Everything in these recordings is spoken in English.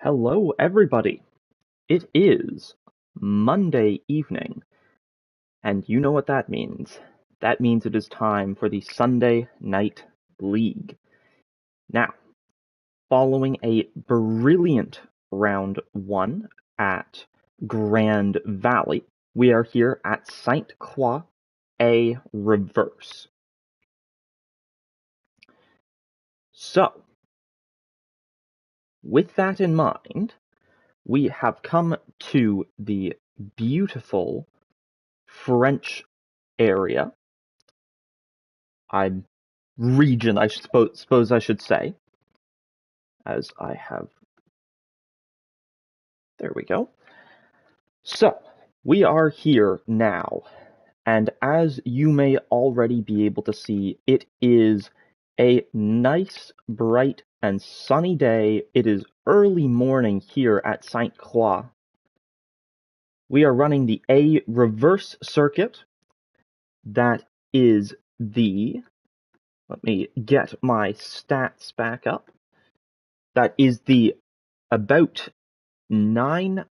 Hello, everybody. It is Monday evening, and you know what that means. That means it is time for the Sunday Night League. Now, following a brilliant round one at Grand Valley, we are here at St. Croix A Reverse. So, with that in mind, we have come to the beautiful French area, region, I suppose I should say, as I have. There we go. So, we are here now, and as you may already be able to see, it is a nice, bright, and sunny day. It is early morning here at St. Croix. We are running the A reverse circuit. That is the, let me get my stats back up. That is the about 9,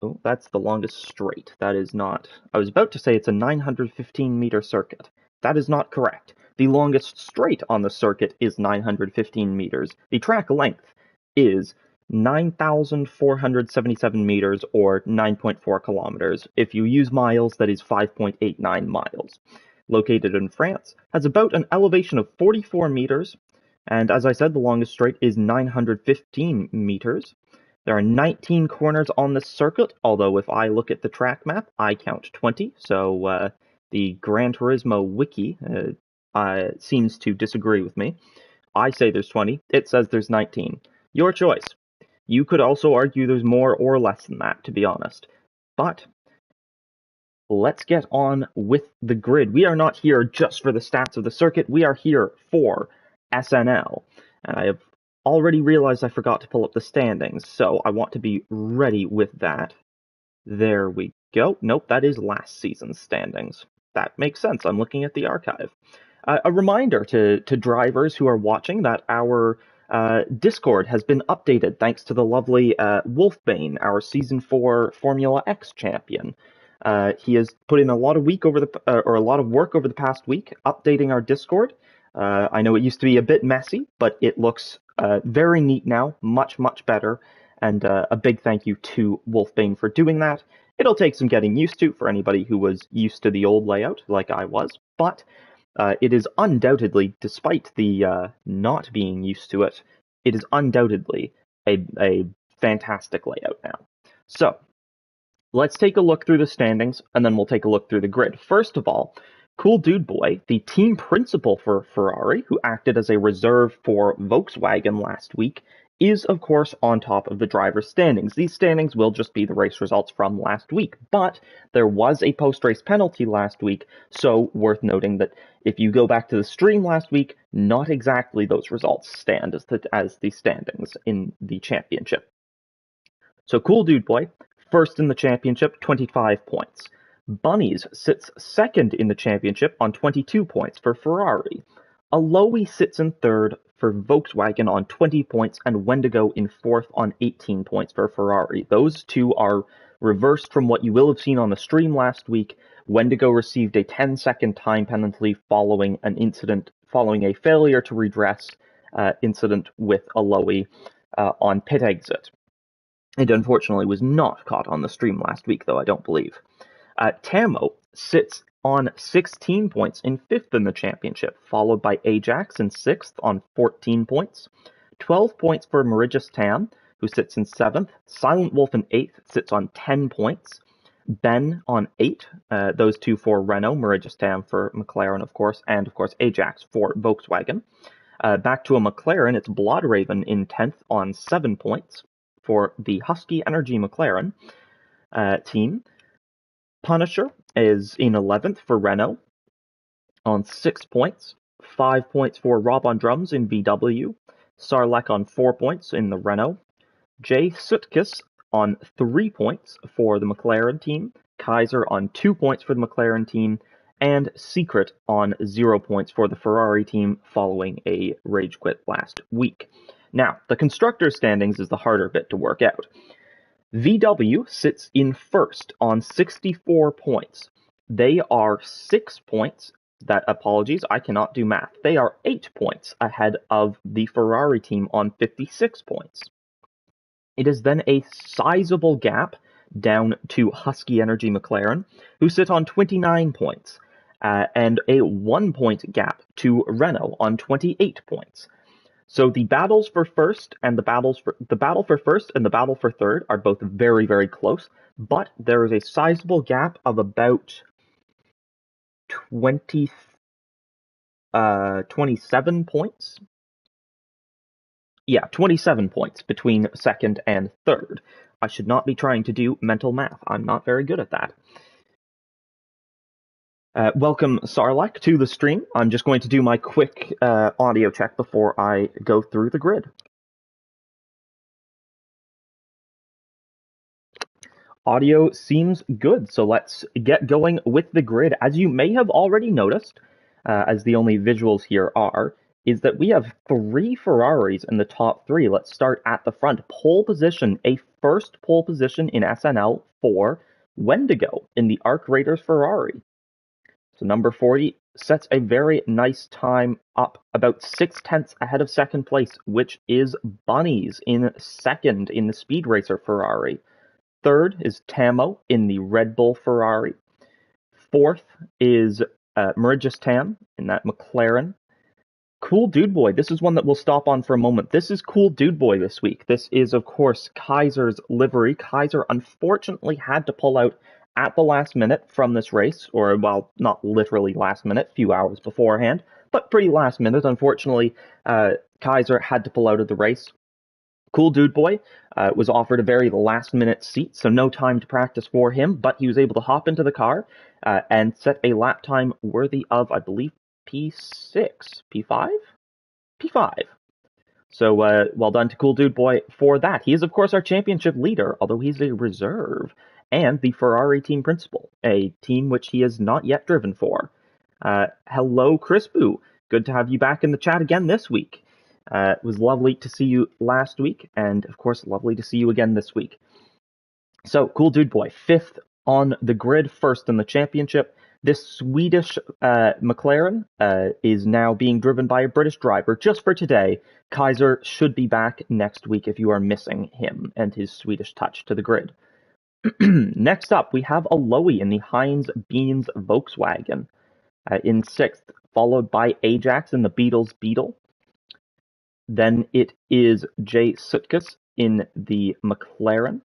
oh, that's the longest straight. That is not, I was about to say it's a 915 meter circuit. That is not correct. The longest straight on the circuit is 915 meters. The track length is 9,477 meters, or 9.4 kilometers. If you use miles, that is 5.89 miles. Located in France, has about an elevation of 44 meters, and as I said, the longest straight is 915 meters. There are 19 corners on this circuit, although if I look at the track map, I count 20, so the Gran Turismo wiki seems to disagree with me. I say there's 20, it says there's 19. Your choice. You could also argue there's more or less than that, to be honest. But let's get on with the grid. We are not here just for the stats of the circuit, we are here for SNL. And I have already realized I forgot to pull up the standings, so I want to be ready with that. There we go. Nope, that is last season's standings. That makes sense. I'm looking at the archive. A reminder to drivers who are watching that our Discord has been updated thanks to the lovely Wolfbane, our Season 4 Formula X champion. He has put in a lot of work over the past week updating our Discord. I know it used to be a bit messy, but it looks very neat now, much better, and a big thank you to Wolfbane for doing that. It'll take some getting used to for anybody who was used to the old layout, like I was, but it is undoubtedly, despite the not being used to it, it is undoubtedly a fantastic layout now. So, let's take a look through the standings, and then we'll take a look through the grid. First of all, Cool Dude Boy, the team principal for Ferrari, who acted as a reserve for Volkswagen last week, is, of course, on top of the driver's standings. These standings will just be the race results from last week, but there was a post-race penalty last week, so worth noting that if you go back to the stream last week, not exactly those results stand as the standings in the championship. So Cool Dude Boy, first in the championship, 25 points. Bunnies sits second in the championship on 22 points for Ferrari. Aloe sits in third for Volkswagen on 20 points, and Wendigo in fourth on 18 points for Ferrari. Those two are reversed from what you will have seen on the stream last week. Wendigo received a 10-second time penalty following a failure to redress incident with Aloe on pit exit. It unfortunately was not caught on the stream last week, though, I don't believe. Tamo sits on 16 points in 5th in the championship, followed by Ajax in 6th on 14 points. 12 points for Mauritius Tam, who sits in 7th. Silent Wolf in 8th sits on 10 points. Ben on 8, those two for Renault, Mauritius Tam for McLaren, of course, and of course Ajax for Volkswagen. Back to a McLaren, it's Bloodraven in 10th on 7 points for the Husky Energy McLaren team. Punisher is in 11th for Renault on 6 points. 5 points for Rob on Drums in VW. Sarlacc on 4 points in the Renault. Jay Sutkus on 3 points for the McLaren team. Kaiser on 2 points for the McLaren team. And Secret on 0 points for the Ferrari team following a rage quit last week. Now, the constructor standings is the harder bit to work out. VW sits in first on 64 points. They are 6 points. Apologies, I cannot do math. They are 8 points ahead of the Ferrari team on 56 points. It is then a sizable gap down to Husky Energy McLaren, who sit on 29 points, and a 1-point gap to Renault on 28 points. So the battles for first and the battle for first and the battle for third are both very, very close, but there is a sizable gap of about 27 points. Yeah, 27 points between second and third. I should not be trying to do mental math. I'm not very good at that. Welcome, Sarlacc, to the stream. I'm just going to do my quick audio check before I go through the grid. Audio seems good, so let's get going with the grid. As you may have already noticed, as the only visuals here are, is that we have 3 Ferraris in the top 3. Let's start at the front. Pole position, a first pole position in SNL for Wendigo in the Arc Raiders Ferrari. So number 40 sets a very nice time up, about 0.6 ahead of second place, which is Bunnies in second in the Speed Racer Ferrari. Third is Tamo in the Red Bull Ferrari. Fourth is Marigis Tam in that McLaren. Cool Dude Boy, this is one that we'll stop on for a moment. This is Cool Dude Boy this week. This is, of course, Kaiser's livery. Kaiser unfortunately had to pull out at the last minute from this race, or, well, not literally last minute, few hours beforehand, but pretty last minute. Unfortunately, Kaiser had to pull out of the race. Cool Dude Boy was offered a very last-minute seat, so no time to practice for him, but he was able to hop into the car and set a lap time worthy of, I believe, P6? P5? P5. So well done to Cool Dude Boy for that. He is, of course, our championship leader, although he's a reserve, and the Ferrari team principal, a team which he has not yet driven for. Hello, Crispoo. Good to have you back in the chat again this week. It was lovely to see you last week, and of course, lovely to see you again this week. So, Cool Dude Boy, 5th on the grid, 1st in the championship. This Swedish McLaren is now being driven by a British driver just for today. Kaiser should be back next week if you are missing him and his Swedish touch to the grid. Next up, we have Aloe in the Heinz Beans Volkswagen in 6th, followed by Ajax in the Beatles Beetle. Then it is Jay Sutkus in the McLaren,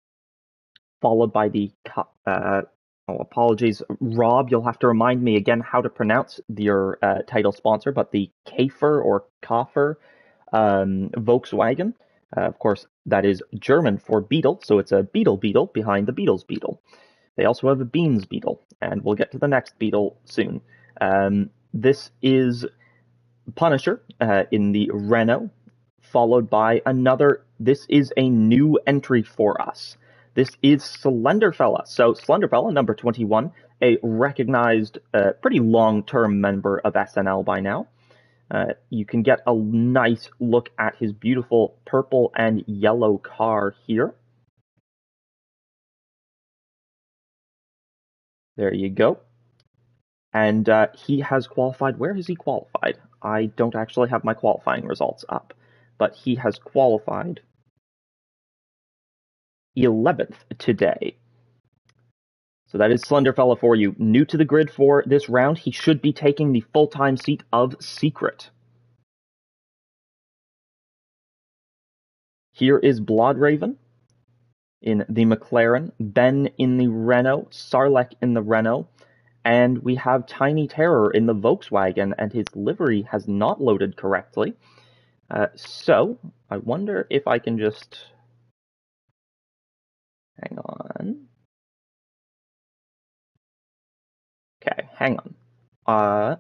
followed by the apologies, Rob, you'll have to remind me again how to pronounce your title sponsor, but the Käfer or Kaffer Volkswagen. Of course, that is German for Beetle, so it's a Beetle behind the Beatles Beetle. They also have a Beans Beetle, and we'll get to the next Beetle soon. This is Punisher in the Renault, followed by another. This is a new entry for us. This is Slenderfella. So Slenderfella, number 21, a recognized, pretty long-term member of SNL by now. You can get a nice look at his beautiful purple and yellow car here. There you go. And he has qualified. Where has he qualified? I don't actually have my qualifying results up, but he has qualified 11th today. So that is Slenderfella for you. New to the grid for this round, he should be taking the full-time seat of Secret. Here is Bloodraven in the McLaren, Ben in the Renault, Sarlacc in the Renault, and we have Tiny Terror in the Volkswagen, and his livery has not loaded correctly. So I wonder if I can just... Hang on. Okay, hang on.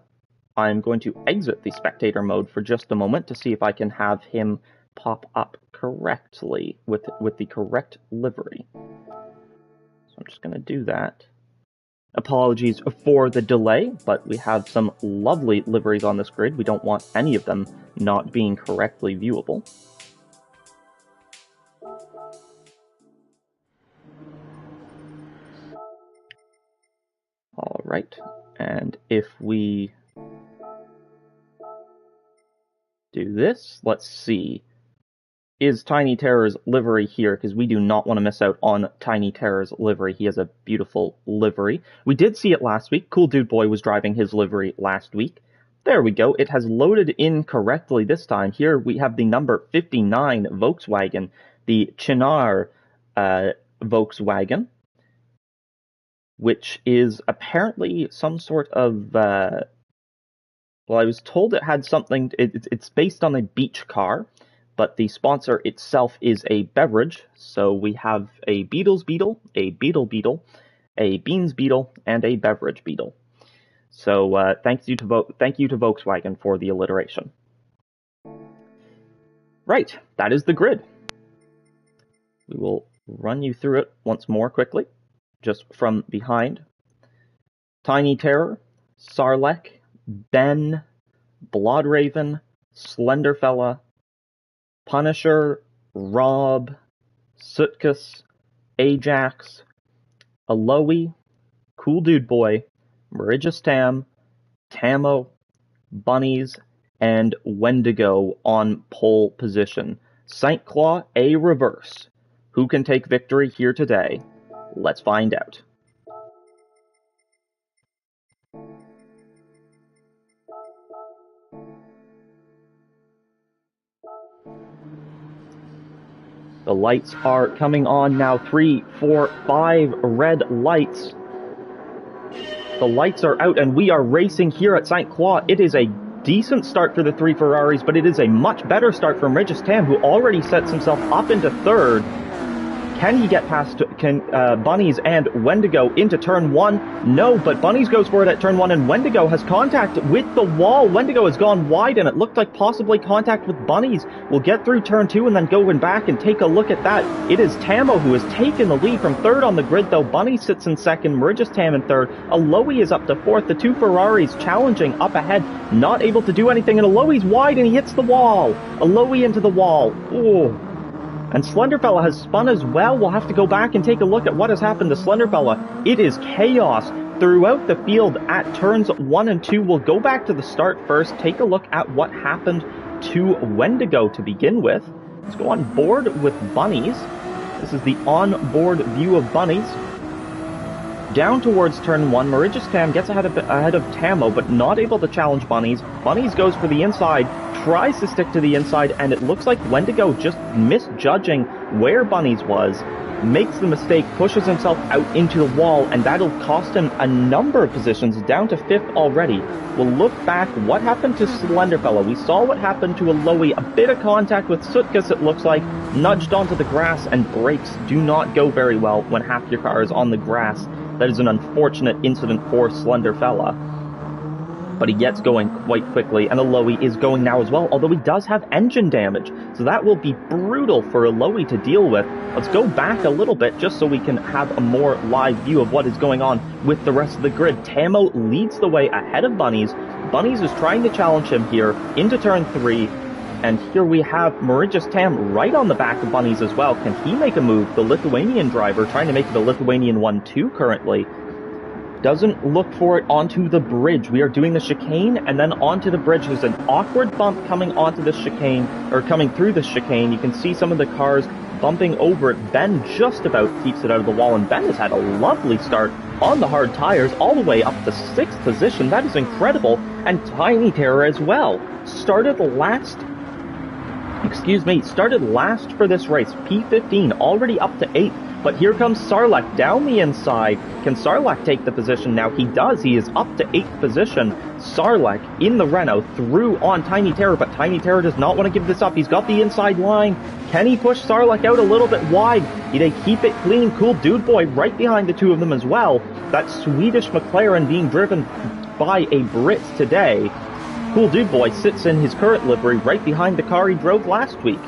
I'm going to exit the spectator mode for just a moment to see if I can have him pop up correctly with the correct livery. So I'm just going to do that. Apologies for the delay, but we have some lovely liveries on this grid. We don't want any of them not being correctly viewable. Alright, and if we do this, let's see. Is Tiny Terror's livery here? Because we do not want to miss out on Tiny Terror's livery. He has a beautiful livery. We did see it last week. Cool Dude Boy was driving his livery last week. There we go. It has loaded in correctly this time. Here we have the number 59 Volkswagen, the Chinar Volkswagen, which is apparently some sort of... well, I was told it had something... It's based on a beach car, but the sponsor itself is a beverage. So we have a Beatles Beetle, a Beetle Beetle, a Beans Beetle, and a Beverage Beetle. So thank you to Volkswagen for the alliteration. Right, that is the grid. We will run you through it once more quickly, just from behind. Tiny Terror, Sarlacc, Ben, Bloodraven, Slenderfella, Punisher, Rob, Sutkus, Ajax, Aloe, Cool Dude Boy, Marijus Tam, Tamo, Bunnies, and Wendigo on pole position. St. Claw A reverse. Who can take victory here today? Let's find out. The lights are coming on now. 3, 4, 5 red lights. The lights are out and we are racing here at St. Claw. It is a decent start for the 3 Ferraris, but it is a much better start for Marijus Tam, who already sets himself up into third. Can he get past Bunnies and Wendigo into turn 1? No, but Bunnies goes for it at turn 1, and Wendigo has contact with the wall. Wendigo has gone wide, and it looked like possibly contact with Bunnies. We'll get through turn 2 and then going back and take a look at that. It is Tamo who has taken the lead from third on the grid, though. Bunnies sits in second, Marijus Tam in third. Aloe is up to fourth. The 2 Ferraris challenging up ahead, not able to do anything, and Aloe's wide, and he hits the wall. Aloe into the wall. Ooh. And Slenderfella has spun as well. We'll have to go back and take a look at what has happened to Slenderfella. It is chaos throughout the field at turns 1 and 2. We'll go back to the start first, take a look at what happened to Wendigo to begin with. Let's go on board with Bunnies. This is the on-board view of Bunnies. Down towards turn 1, Marijus Tam gets ahead of Tamo, but not able to challenge Bunnies. Bunnies goes for the inside, tries to stick to the inside, and it looks like Wendigo just misjudging where Bunnies was, makes the mistake, pushes himself out into the wall, and that'll cost him a number of positions, down to 5th already. We'll look back, what happened to Slenderfella? We saw what happened to Aloe, a bit of contact with Sutkus it looks like, nudged onto the grass, and brakes do not go very well when half your car is on the grass. That is an unfortunate incident for Slenderfella. But he gets going quite quickly, and Aloe is going now as well, although he does have engine damage, so that will be brutal for Aloe to deal with. Let's go back a little bit, just so we can have a more live view of what is going on with the rest of the grid. Tamo leads the way ahead of Bunnies. Bunnies is trying to challenge him here into turn 3, and here we have Marijus Tam right on the back of Bunnies as well. Can he make a move? The Lithuanian driver trying to make it a Lithuanian 1-2 currently. Doesn't look for it onto the bridge. We are doing the chicane and then onto the bridge. There's an awkward bump coming onto this chicane, or coming through this chicane. You can see some of the cars bumping over it. Ben just about keeps it out of the wall, and Ben has had a lovely start on the hard tires all the way up to 6th position. That is incredible. And Tiny Terror as well. Started last for this race. P15 already up to 8th. But here comes Sarlacc down the inside. Can Sarlacc take the position now? He does. He is up to 8th position. Sarlacc in the Renault through on Tiny Terror, but Tiny Terror does not want to give this up. He's got the inside line. Can he push Sarlacc out a little bit wide? They keep it clean. Cool Dude Boy right behind the two of them as well. That Swedish McLaren being driven by a Brit today. Cool Dude Boy sits in his current livery right behind the car he drove last week.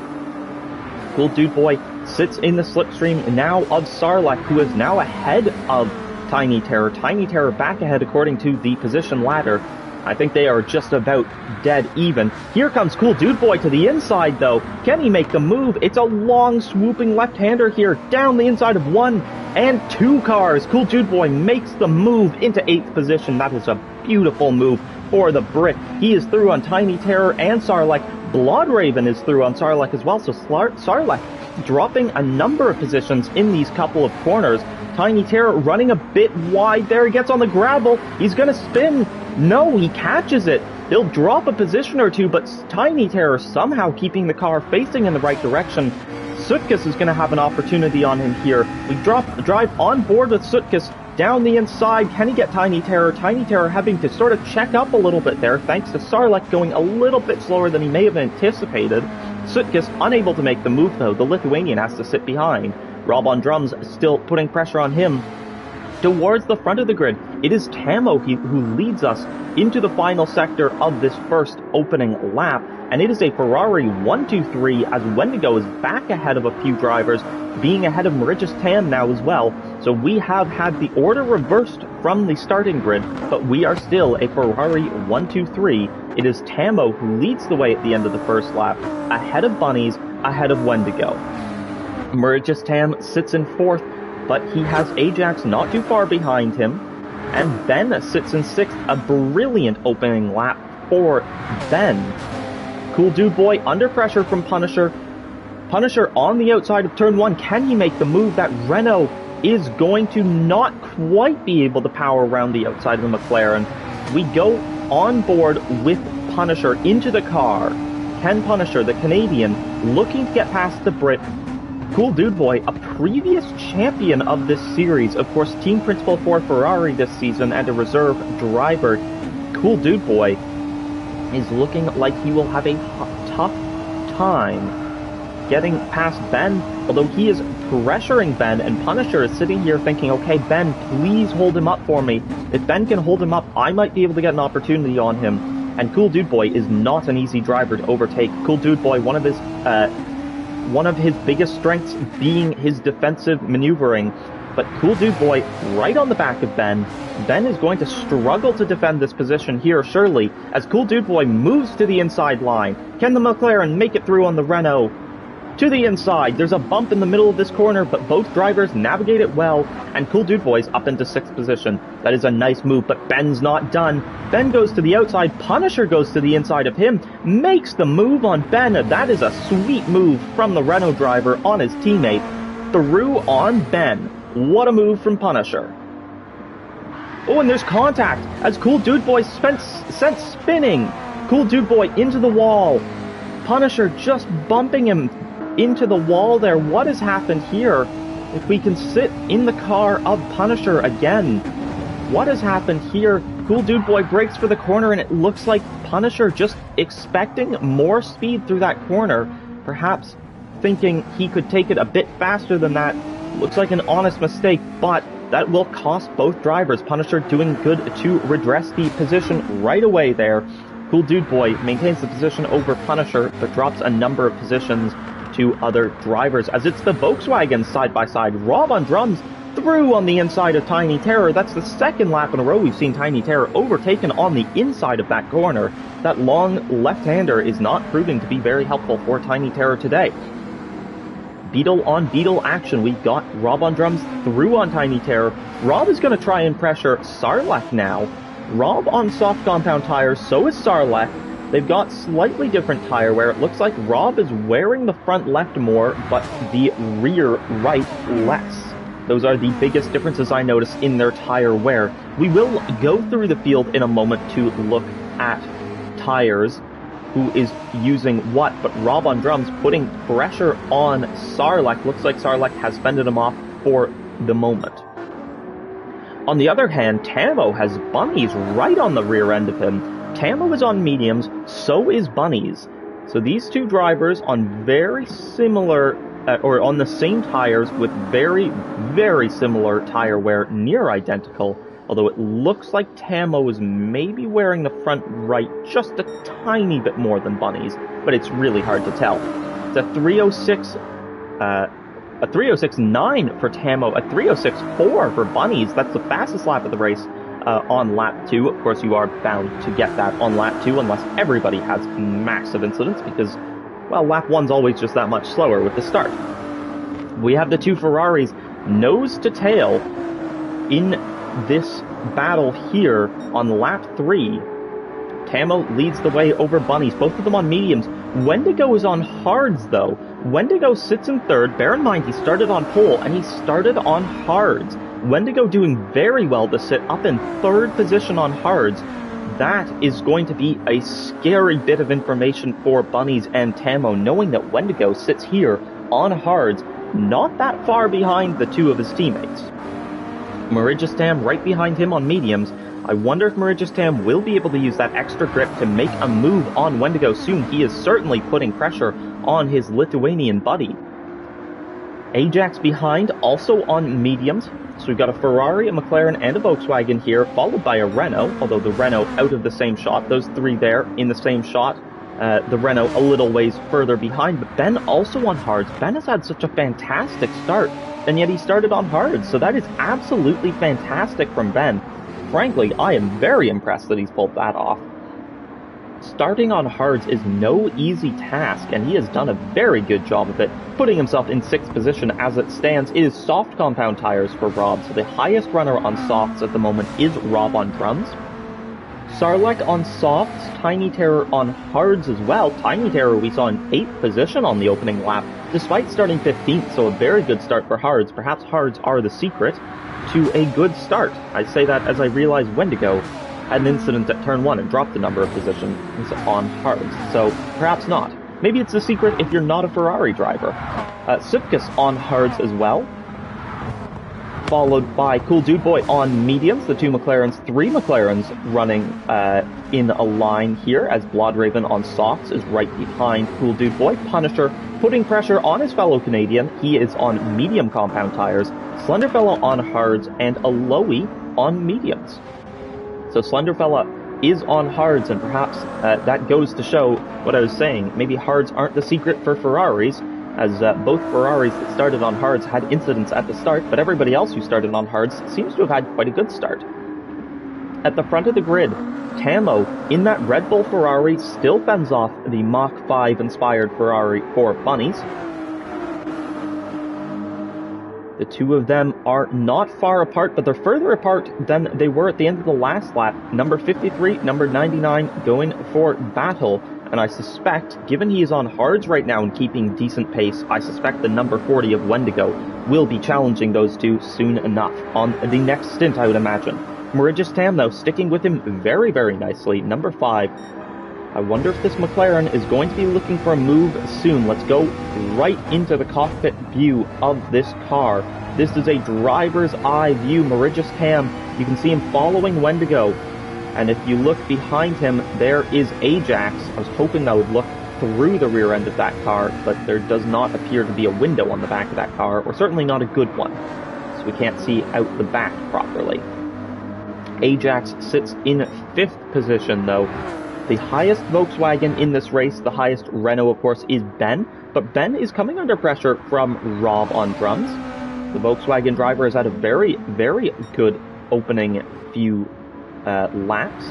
Cool Dude Boy sits in the slipstream now of Sarlacc, who is now ahead of Tiny Terror. Tiny Terror back ahead according to the position ladder. I think they are just about dead even. Here comes Cool Dude Boy to the inside, though. Can he make the move? It's a long, swooping left-hander here, down the inside of 1 and 2 cars. Cool Dude Boy makes the move into 8th position. That is a beautiful move for the Brit. He is through on Tiny Terror and Sarlacc. Bloodraven is through on Sarlacc as well, so Sarlacc dropping a number of positions in these couple of corners. Tiny Terror running a bit wide there. He gets on the gravel. He's going to spin. No, he catches it. He'll drop a position or two, but Tiny Terror somehow keeping the car facing in the right direction. Sutkus is going to have an opportunity on him here. We drive on board with Sutkus down the inside. Can he get Tiny Terror? Tiny Terror having to sort of check up a little bit there, thanks to Sarlacc going a little bit slower than he may have anticipated. Sutkus unable to make the move, though. The Lithuanian has to sit behind. Rob on drums still putting pressure on him. Towards the front of the grid, it is Tamo who leads us into the final sector of this first opening lap, and it is a Ferrari 1-2-3 as Wendigo is back ahead of a few drivers, being ahead of Mauritius Tam now as well. So we have had the order reversed from the starting grid, but we are still a Ferrari 1-2-3. It is Tamo who leads the way at the end of the first lap, ahead of Bunnies, ahead of Wendigo. Mauritius Tam sits in 4th, but he has Ajax not too far behind him, and Ben sits in 6th. A brilliant opening lap for Ben. Cool Dude Boy under pressure from Punisher. Punisher on the outside of turn 1. Can he make the move? That Renault is going to not quite be able to power around the outside of the McLaren. We go on board with Punisher into the car. Ken Punisher, the Canadian, looking to get past the Brit. Cool Dude Boy, a previous champion of this series, of course, team principal for Ferrari this season and a reserve driver. Cool Dude Boy is looking like he will have a tough time getting past Ben, although he is pressuring Ben, and Punisher is sitting here thinking, okay, Ben, please hold him up for me. If Ben can hold him up, I might be able to get an opportunity on him. And Cool Dude Boy is not an easy driver to overtake. Cool Dude Boy, one of his biggest strengths being his defensive maneuvering. But Cool Dude Boy right on the back of Ben. Ben is going to struggle to defend this position here, surely, as Cool Dude Boy moves to the inside line. Can the McLaren make it through on the Renault? To the inside, there's a bump in the middle of this corner, but both drivers navigate it well, and Cool Dude Boy's up into 6th position. That is a nice move, but Ben's not done. Ben goes to the outside, Punisher goes to the inside of him, makes the move on Ben. That is a sweet move from the Renault driver on his teammate. Through on Ben. What a move from Punisher. Oh, and there's contact as Cool Dude Boy sent spinning. Cool Dude Boy into the wall. Punisher just bumping him into the wall there. What has happened here? If we can sit in the car of Punisher again. What has happened here? Cool Dude Boy breaks for the corner, and it looks like Punisher just expecting more speed through that corner, perhaps thinking he could take it a bit faster than that. Looks like an honest mistake, but that will cost both drivers. Punisher doing good to redress the position right away there. Cool Dude Boy maintains the position over Punisher, but drops a number of positions to other drivers, as it's the Volkswagen side by side. Rob on drums through on the inside of Tiny Terror. That's the second lap in a row we've seen Tiny Terror overtaken on the inside of that corner. That long left-hander is not proving to be very helpful for Tiny Terror today. Beetle on Beetle action. We've got Rob on drums through on Tiny Terror. Rob is going to try and pressure Sarlacc now. Rob on soft compound tires, so is Sarlacc. They've got slightly different tire wear. It looks like Rob is wearing the front left more, but the rear right less. Those are the biggest differences I notice in their tire wear. We will go through the field in a moment to look at tires, who is using what, but Rob on drums putting pressure on Sarlacc. Looks like Sarlacc has fended him off for the moment. On the other hand, Tamo has Bunnies right on the rear end of him. Tamo is on mediums, so is Bunnies. So these two drivers on very similar, or on the same tires with very, very similar tire wear, near identical. Although it looks like Tamo is maybe wearing the front right just a tiny bit more than Bunnies, but it's really hard to tell. It's a 306.9 for Tamo, a 306.4 for Bunnies. That's the fastest lap of the race. on lap 2. Of course, you are bound to get that on lap 2 unless everybody has massive incidents because, well, lap 1's always just that much slower with the start. We have the two Ferraris nose to tail in this battle here on lap 3. Tamo leads the way over bunnies, both of them on mediums. Wendigo is on hards, though. Wendigo sits in third. Bear in mind, he started on pole, and he started on hards. Wendigo doing very well to sit up in third position on hards. That is going to be a scary bit of information for bunnies and Tamo, knowing that Wendigo sits here on hards, not that far behind the two of his teammates. Marigistam right behind him on mediums. I wonder if Marigistam will be able to use that extra grip to make a move on Wendigo soon. He is certainly putting pressure on his Lithuanian buddy. Ajax behind, also on mediums. So we've got a Ferrari, a McLaren, and a Volkswagen here, followed by a Renault, although the Renault out of the same shot. Those three there in the same shot. The Renault a little ways further behind, but Ben also on hards. Ben has had such a fantastic start, and yet he started on hards, so that is absolutely fantastic from Ben. Frankly, I am very impressed that he's pulled that off. Starting on hards is no easy task, and he has done a very good job of it, putting himself in 6th position as it stands. It is soft compound tires for Rob, so the highest runner on softs at the moment is Rob on drums. Sarlek on softs, Tiny Terror on hards as well. Tiny Terror we saw in 8th position on the opening lap, despite starting 15th, so a very good start for hards. Perhaps hards are the secret to a good start. I say that as I realize Wendigo had an incident at turn 1 and dropped the number of positions on hards, so perhaps not. Maybe it's a secret if you're not a Ferrari driver. Sipkus on hards as well, followed by Cool Dude Boy on mediums, the two McLarens, 3 McLarens running in a line here, as Bloodraven on softs is right behind Cool Dude Boy. Punisher putting pressure on his fellow Canadian. He is on medium compound tires. Slenderfella on hards, and Aloe on mediums. So Slenderfella is on hards, and perhaps that goes to show what I was saying. Maybe hards aren't the secret for Ferraris, as both Ferraris that started on hards had incidents at the start, but everybody else who started on hards seems to have had quite a good start. At the front of the grid, Tamo in that Red Bull Ferrari still fends off the Mach 5 inspired Ferrari for bunnies. The two of them are not far apart, but they're further apart than they were at the end of the last lap. Number 53, number 99 going for battle. And I suspect, given he is on hards right now and keeping decent pace, I suspect the number 40 of Wendigo will be challenging those two soon enough on the next stint, I would imagine. Marigistam, though, sticking with him very, very nicely. Number 5. I wonder if this McLaren is going to be looking for a move soon. Let's go right into the cockpit view of this car. This is a driver's eye view. Marigistam, you can see him following Wendigo. And if you look behind him, there is Ajax. I was hoping I would look through the rear end of that car, but there does not appear to be a window on the back of that car, or certainly not a good one. So we can't see out the back properly. Ajax sits in 5th position, though. The highest Volkswagen in this race, the highest Renault, of course, is Ben. But Ben is coming under pressure from Rob on drums. The Volkswagen driver has had a very, very good opening few laps.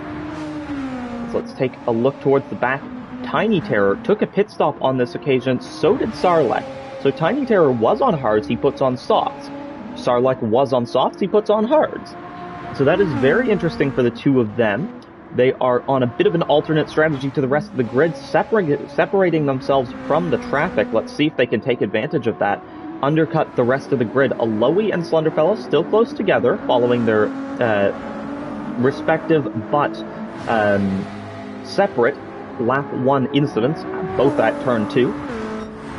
So let's take a look towards the back. Tiny Terror took a pit stop on this occasion, so did Sarlek. So Tiny Terror was on hards, he puts on softs. Sarlek was on softs, he puts on hards. So that is very interesting for the two of them. They are on a bit of an alternate strategy to the rest of the grid, separating themselves from the traffic. Let's see if they can take advantage of that. Undercut the rest of the grid. Aloe and Slenderfella still close together, following their respective but separate lap 1 incidents, both at turn 2.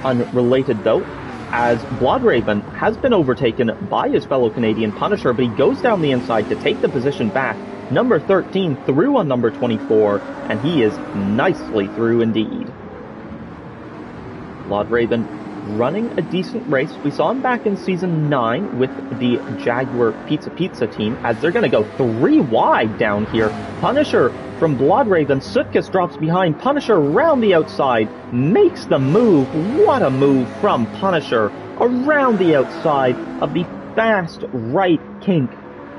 Unrelated though, as Bloodraven has been overtaken by his fellow Canadian Punisher, but he goes down the inside to take the position back. Number 13 through on number 24, and he is nicely through indeed. Bloodraven running a decent race. We saw him back in Season 9 with the Jaguar Pizza team, as they're going to go 3 wide down here. Punisher from Bloodraven. Sutkus drops behind. Punisher around the outside. Makes the move. What a move from Punisher. Around the outside of the fast right kink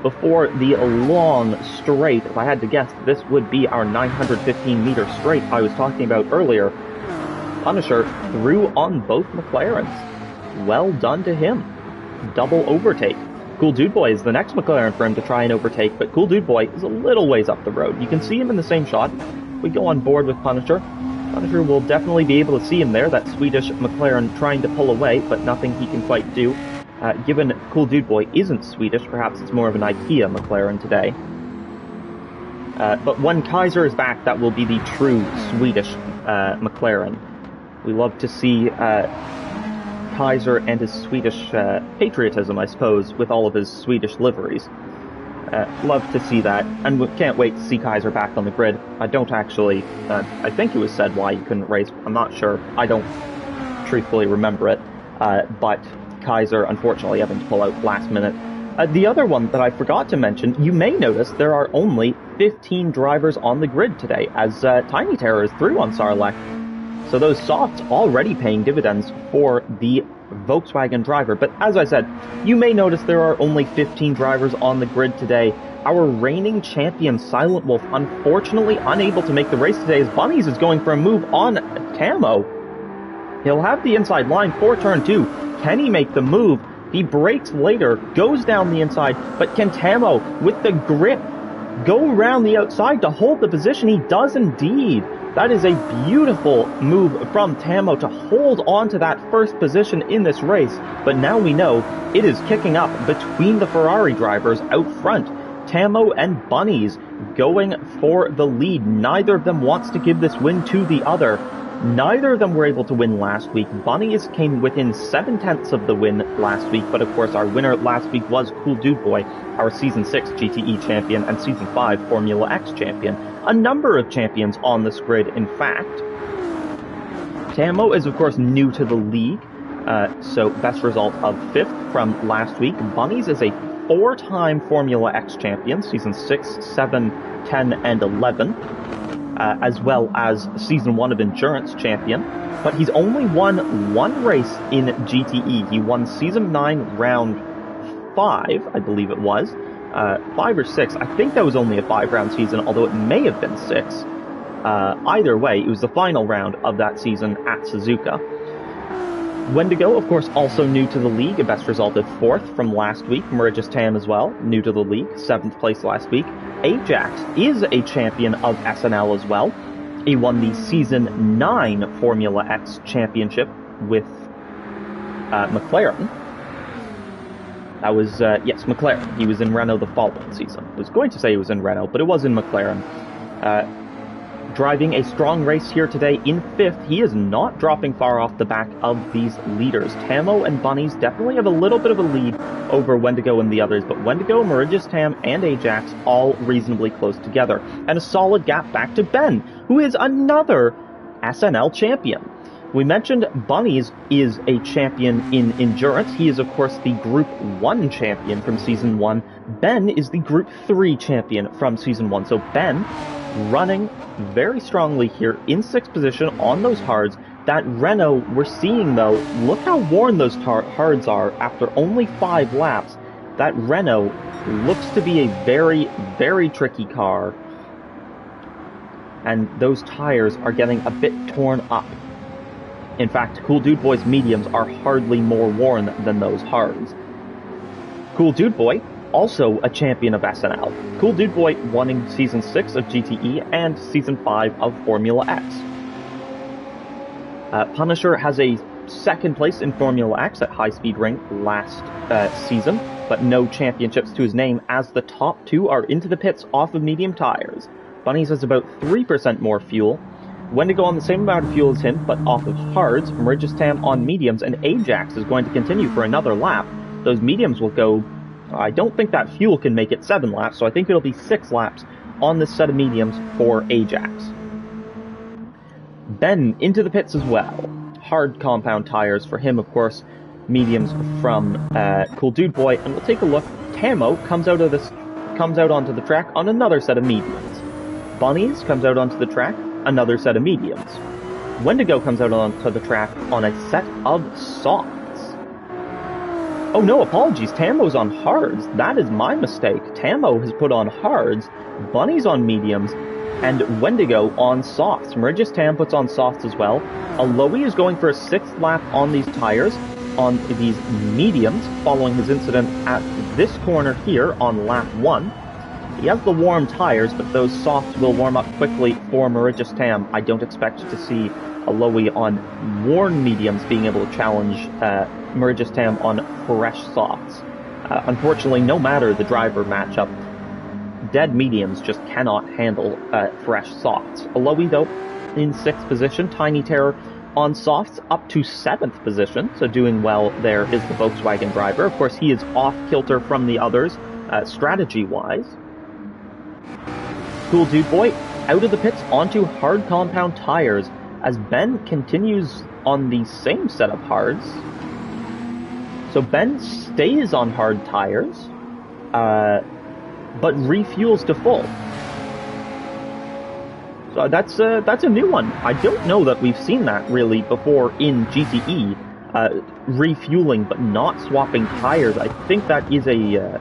before the long straight. If I had to guess, this would be our 915-meter straight I was talking about earlier. Punisher through on both McLarens. Well done to him. Double overtake. Cool Dude Boy is the next McLaren for him to try and overtake, but Cool Dude Boy is a little ways up the road. You can see him in the same shot. We go on board with Punisher. Punisher will definitely be able to see him there, that Swedish McLaren trying to pull away, but nothing he can quite do. Given Cool Dude Boy isn't Swedish, perhaps it's more of an IKEA McLaren today. But when Kaiser is back, that will be the true Swedish McLaren. We love to see Kaiser and his Swedish patriotism, I suppose, with all of his Swedish liveries. Love to see that, and we can't wait to see Kaiser back on the grid. I don't actually, I think it was said why he couldn't race, I'm not sure. I don't truthfully remember it, but Kaiser unfortunately having to pull out last minute. The other one that I forgot to mention, you may notice there are only 15 drivers on the grid today, as Tiny Terror is through on Sarlacc. So those softs already paying dividends for the Volkswagen driver. But as I said, you may notice there are only 15 drivers on the grid today. Our reigning champion, Silent Wolf, unfortunately unable to make the race today as Bunnies is going for a move on Tamo. He'll have the inside line for turn 2. Can he make the move? He brakes later, goes down the inside, but can Tamo, with the grip, go around the outside to hold the position? He does indeed. That is a beautiful move from Tamo to hold on to that first position in this race, but now we know it is kicking up between the Ferrari drivers out front. Tamo and Bunnies going for the lead. Neither of them wants to give this win to the other. Neither of them were able to win last week. Bunnies came within 7/10 of the win last week, but of course our winner last week was Cool Dude Boy, our Season 6 GTE champion and Season 5 Formula X champion. A number of champions on this grid, in fact. Tamo is of course new to the league, so best result of 5th from last week. Bunnies is a 4-time Formula X champion, Season 6, 7, 10, and 11. As well as Season 1 of Endurance champion, but he's only won one race in GTE. He won Season 9 Round 5, I believe it was. 5 or 6, I think that was only a 5-round season, although it may have been 6. Either way, it was the final round of that season at Suzuka. Wendigo, of course, also new to the league, a best result of 4th from last week. Mauritius Tam as well, new to the league, 7th place last week. Ajax is a champion of SNL as well. He won the Season 9 Formula X Championship with McLaren. That was, yes, McLaren. He was in Renault the following season. I was going to say he was in Renault, but it was in McLaren. Driving a strong race here today in 5th. He is not dropping far off the back of these leaders. Tamo and Bunnies definitely have a little bit of a lead over Wendigo and the others, but Wendigo, Mauritius Tam, and Ajax all reasonably close together. And a solid gap back to Ben, who is another SNL champion. We mentioned Bunnies is a champion in Endurance. He is, of course, the Group 1 champion from Season 1. Ben is the Group 3 champion from Season 1. So Ben running very strongly here in 6th position on those hards. That Renault we're seeing, though, look how worn those hards are after only 5 laps. That Renault looks to be a very, very tricky car. And those tires are getting a bit torn up. In fact, Cool Dude Boy's mediums are hardly more worn than those hards. Cool Dude Boy, also a champion of SNL. Cool Dude Boy winning Season 6 of GTE and Season 5 of Formula X. Punisher has a 2nd place in Formula X at High Speed Ring last season, but no championships to his name as the top 2 are into the pits off of medium tires. Bunnies has about 3% more fuel. Wendigo on the same amount of fuel as him, but off of hards. Mauritius Tam on mediums, and Ajax is going to continue for another lap. Those mediums will go, I don't think that fuel can make it 7 laps, so I think it'll be 6 laps on this set of mediums for Ajax. Ben into the pits as well. Hard compound tires for him, of course. Mediums from Cool Dude Boy, and we'll take a look. Tamo comes out onto the track on another set of mediums. Bunnies comes out onto the track, another set of mediums. Wendigo comes out onto the track on a set of softs. Oh no, apologies. Tamo's on hards. That is my mistake. Tamo has put on hards, Bunny's on mediums, and Wendigo on softs. Meridius Tam puts on softs as well. Aloe is going for a 6th lap on these tires, on these mediums, following his incident at this corner here on lap 1. He has the warm tires, but those softs will warm up quickly for Meridius Tam. I don't expect to see Aloe on worn mediums being able to challenge Meridius Tam on fresh softs. Unfortunately, no matter the driver matchup, dead mediums just cannot handle fresh softs. Aloe, though, in 6th position. Tiny Terror on softs up to 7th position, so doing well there is the Volkswagen driver. Of course, he is off kilter from the others, strategy-wise. Cool Dude Boy out of the pits onto hard compound tires as Ben continues on the same set of hards. So Ben stays on hard tires, but refuels to full. So that's a new one. I don't know that we've seen that really before in GTE, refueling but not swapping tires. I think that is a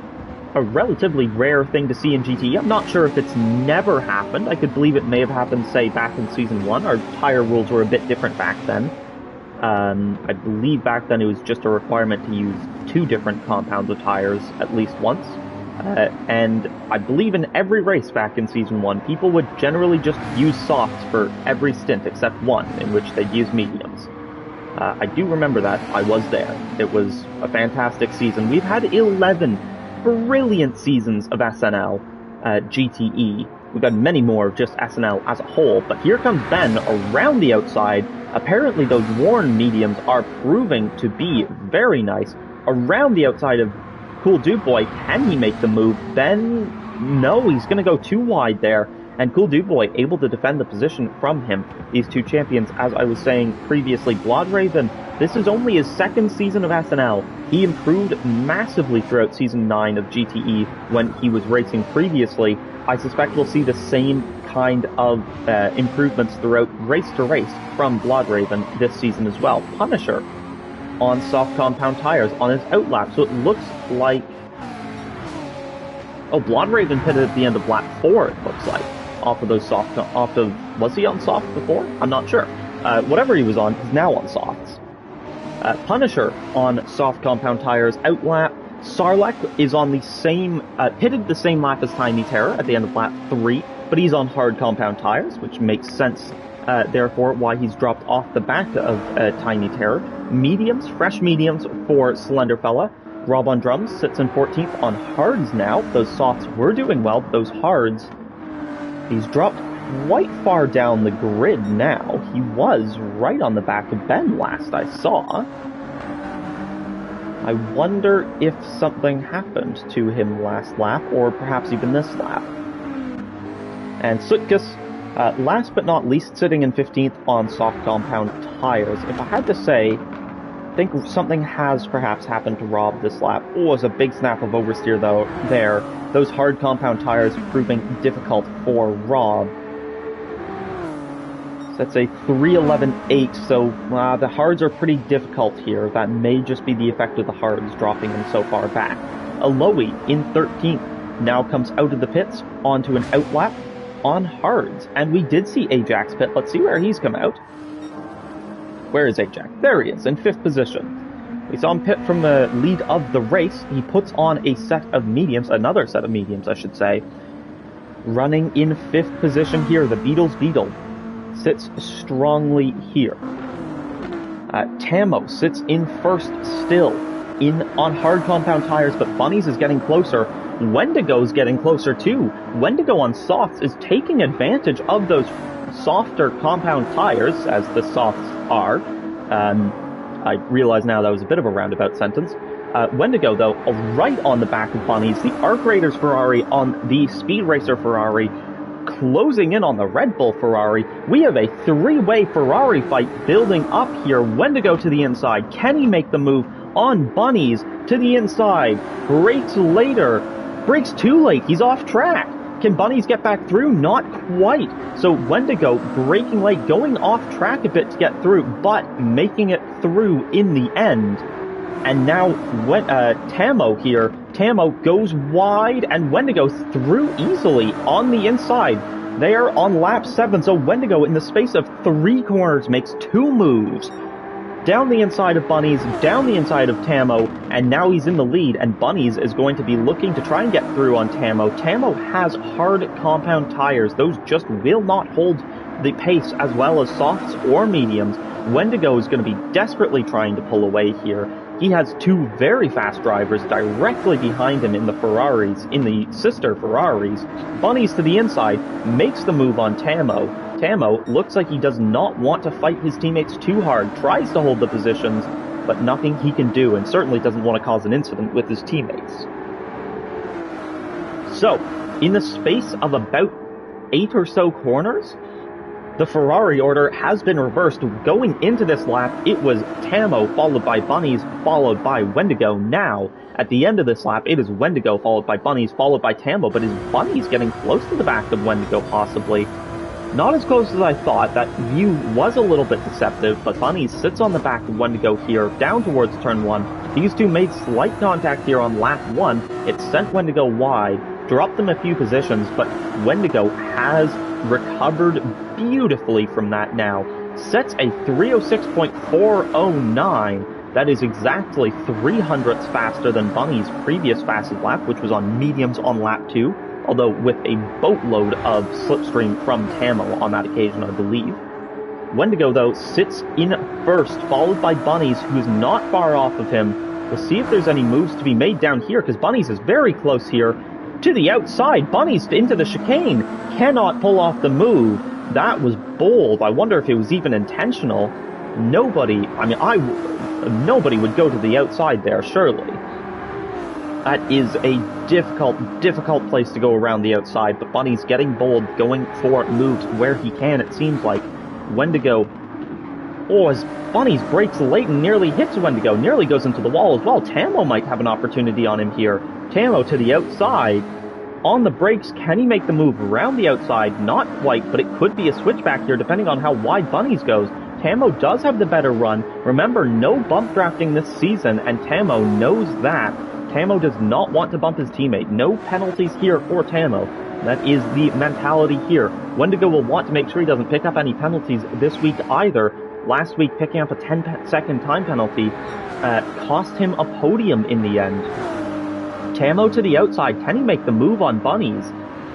relatively rare thing to see in GTE. I'm not sure if it's never happened. I could believe it may have happened, say, back in Season 1. Our tire rules were a bit different back then. I believe back then it was just a requirement to use 2 different compounds of tires at least once. And I believe in every race back in Season 1, people would generally just use softs for every stint except one, in which they'd use mediums. I do remember that. I was there. It was a fantastic season. We've had 11 brilliant seasons of SNL GTE. We've got many more of just SNL as a whole, but here comes Ben around the outside. Apparently those worn mediums are proving to be very nice. Around the outside of Cool Dude Boy, can he make the move? Ben, no, he's going to go too wide there. And Cool Dude Boy able to defend the position from him. These two champions, as I was saying previously, Bloodraven, this is only his 2nd season of SNL. He improved massively throughout Season 9 of GTE when he was racing previously. I suspect we'll see the same kind of improvements throughout race to race from Bloodraven this season as well. Punisher on soft compound tires on his outlap, so it looks like... Oh, Bloodraven pitted at the end of lap 4, it looks like. Off of those soft... Was he on soft before? I'm not sure. Whatever he was on, he's now on softs. Punisher on soft compound tires outlap. Sarlacc is on the same... pitted the same lap as Tiny Terror at the end of lap 3, but he's on hard compound tires, which makes sense, therefore, why he's dropped off the back of Tiny Terror. Mediums, fresh mediums for Slenderfella. Rob on drums sits in 14th on hards now. Those softs were doing well, but those hards... He's dropped quite far down the grid now. He was right on the back of Ben last I saw. I wonder if something happened to him last lap, or perhaps even this lap. And Sutkus, last but not least, sitting in 15th on soft compound tires. If I had to say, I think something has perhaps happened to Rob this lap. Oh, it was a big snap of oversteer though there. Those hard compound tires proving difficult for Rob. So that's a 3:11.8, so the hards are pretty difficult here. That may just be the effect of the hards dropping him so far back. Aloe in 13th now comes out of the pits onto an outlap on hards. And we did see Ajax pit. Let's see where he's come out. Where is Ajax? There he is, in 5th position. We saw him pit from the lead of the race. He puts on a set of mediums, another set of mediums, I should say. Running in 5th position here, the Beatles Beetle sits strongly here. Tamo sits in 1st still, on hard compound tires, but Bunnies is getting closer. Wendigo's getting closer too. Wendigo on softs is taking advantage of those softer compound tires, as the softs are. I realize now that was a bit of a roundabout sentence. Wendigo, though, right on the back of Bunnies. The Arc Raiders Ferrari on the Speed Racer Ferrari, closing in on the Red Bull Ferrari. We have a 3-way Ferrari fight building up here. Wendigo to the inside. Can he make the move on Bunnies to the inside? Brakes later. Brakes too late. He's off track. Can Bunnies get back through? Not quite. So Wendigo braking late, going off track a bit to get through, but making it through in the end. And now Tammo here, Tammo goes wide and Wendigo through easily on the inside. They are on lap 7, so Wendigo in the space of 3 corners makes 2 moves. Down the inside of Bunnies, down the inside of Tammo, and now he's in the lead, and Bunnies is going to be looking to try and get through on Tammo. Tammo has hard compound tires. Those just will not hold the pace as well as softs or mediums. Wendigo is going to be desperately trying to pull away here. He has 2 very fast drivers directly behind him in the Ferraris, in the sister Ferraris. Bunnies to the inside, makes the move on Tammo. Tammo looks like he does not want to fight his teammates too hard, tries to hold the positions, but nothing he can do, and certainly doesn't want to cause an incident with his teammates. So, in the space of about 8 or so corners, the Ferrari order has been reversed. Going into this lap, it was Tammo followed by Bunnies, followed by Wendigo. Now, at the end of this lap, it is Wendigo followed by Bunnies, followed by Tammo, but is Bunnies getting close to the back of Wendigo possibly? Not as close as I thought. That view was a little bit deceptive, but Bunnies sits on the back of Wendigo here, down towards turn 1. These two made slight contact here on lap 1. It sent Wendigo wide, dropped them a few positions, but Wendigo has recovered beautifully from that now. Sets a 306.409. That is exactly 300ths faster than Bunny's previous fastest lap, which was on mediums on lap 2. Although with a boatload of slipstream from Tammo on that occasion, I believe. Wendigo, though, sits in first, followed by Bunnies, who's not far off of him. We'll see if there's any moves to be made down here, because Bunnies is very close here. To the outside, Bunnies into the chicane, cannot pull off the move. That was bold. I wonder if it was even intentional. Nobody would go to the outside there, surely. That is a difficult place to go around the outside, but Bunny's getting bold, going for moves where he can, it seems like. Wendigo, as Bunny's brakes late and nearly hits Wendigo, nearly goes into the wall as well. Tammo might have an opportunity on him here. Tammo to the outside, on the brakes, can he make the move around the outside? Not quite, but it could be a switchback here depending on how wide Bunny's goes. Tammo does have the better run. Remember, no bump drafting this season, and Tammo knows that. Tammo does not want to bump his teammate. No penalties here for Tammo. That is the mentality here. Wendigo will want to make sure he doesn't pick up any penalties this week either. Last week, picking up a 10-second time penalty cost him a podium in the end. Tammo to the outside. Can he make the move on Bunnies?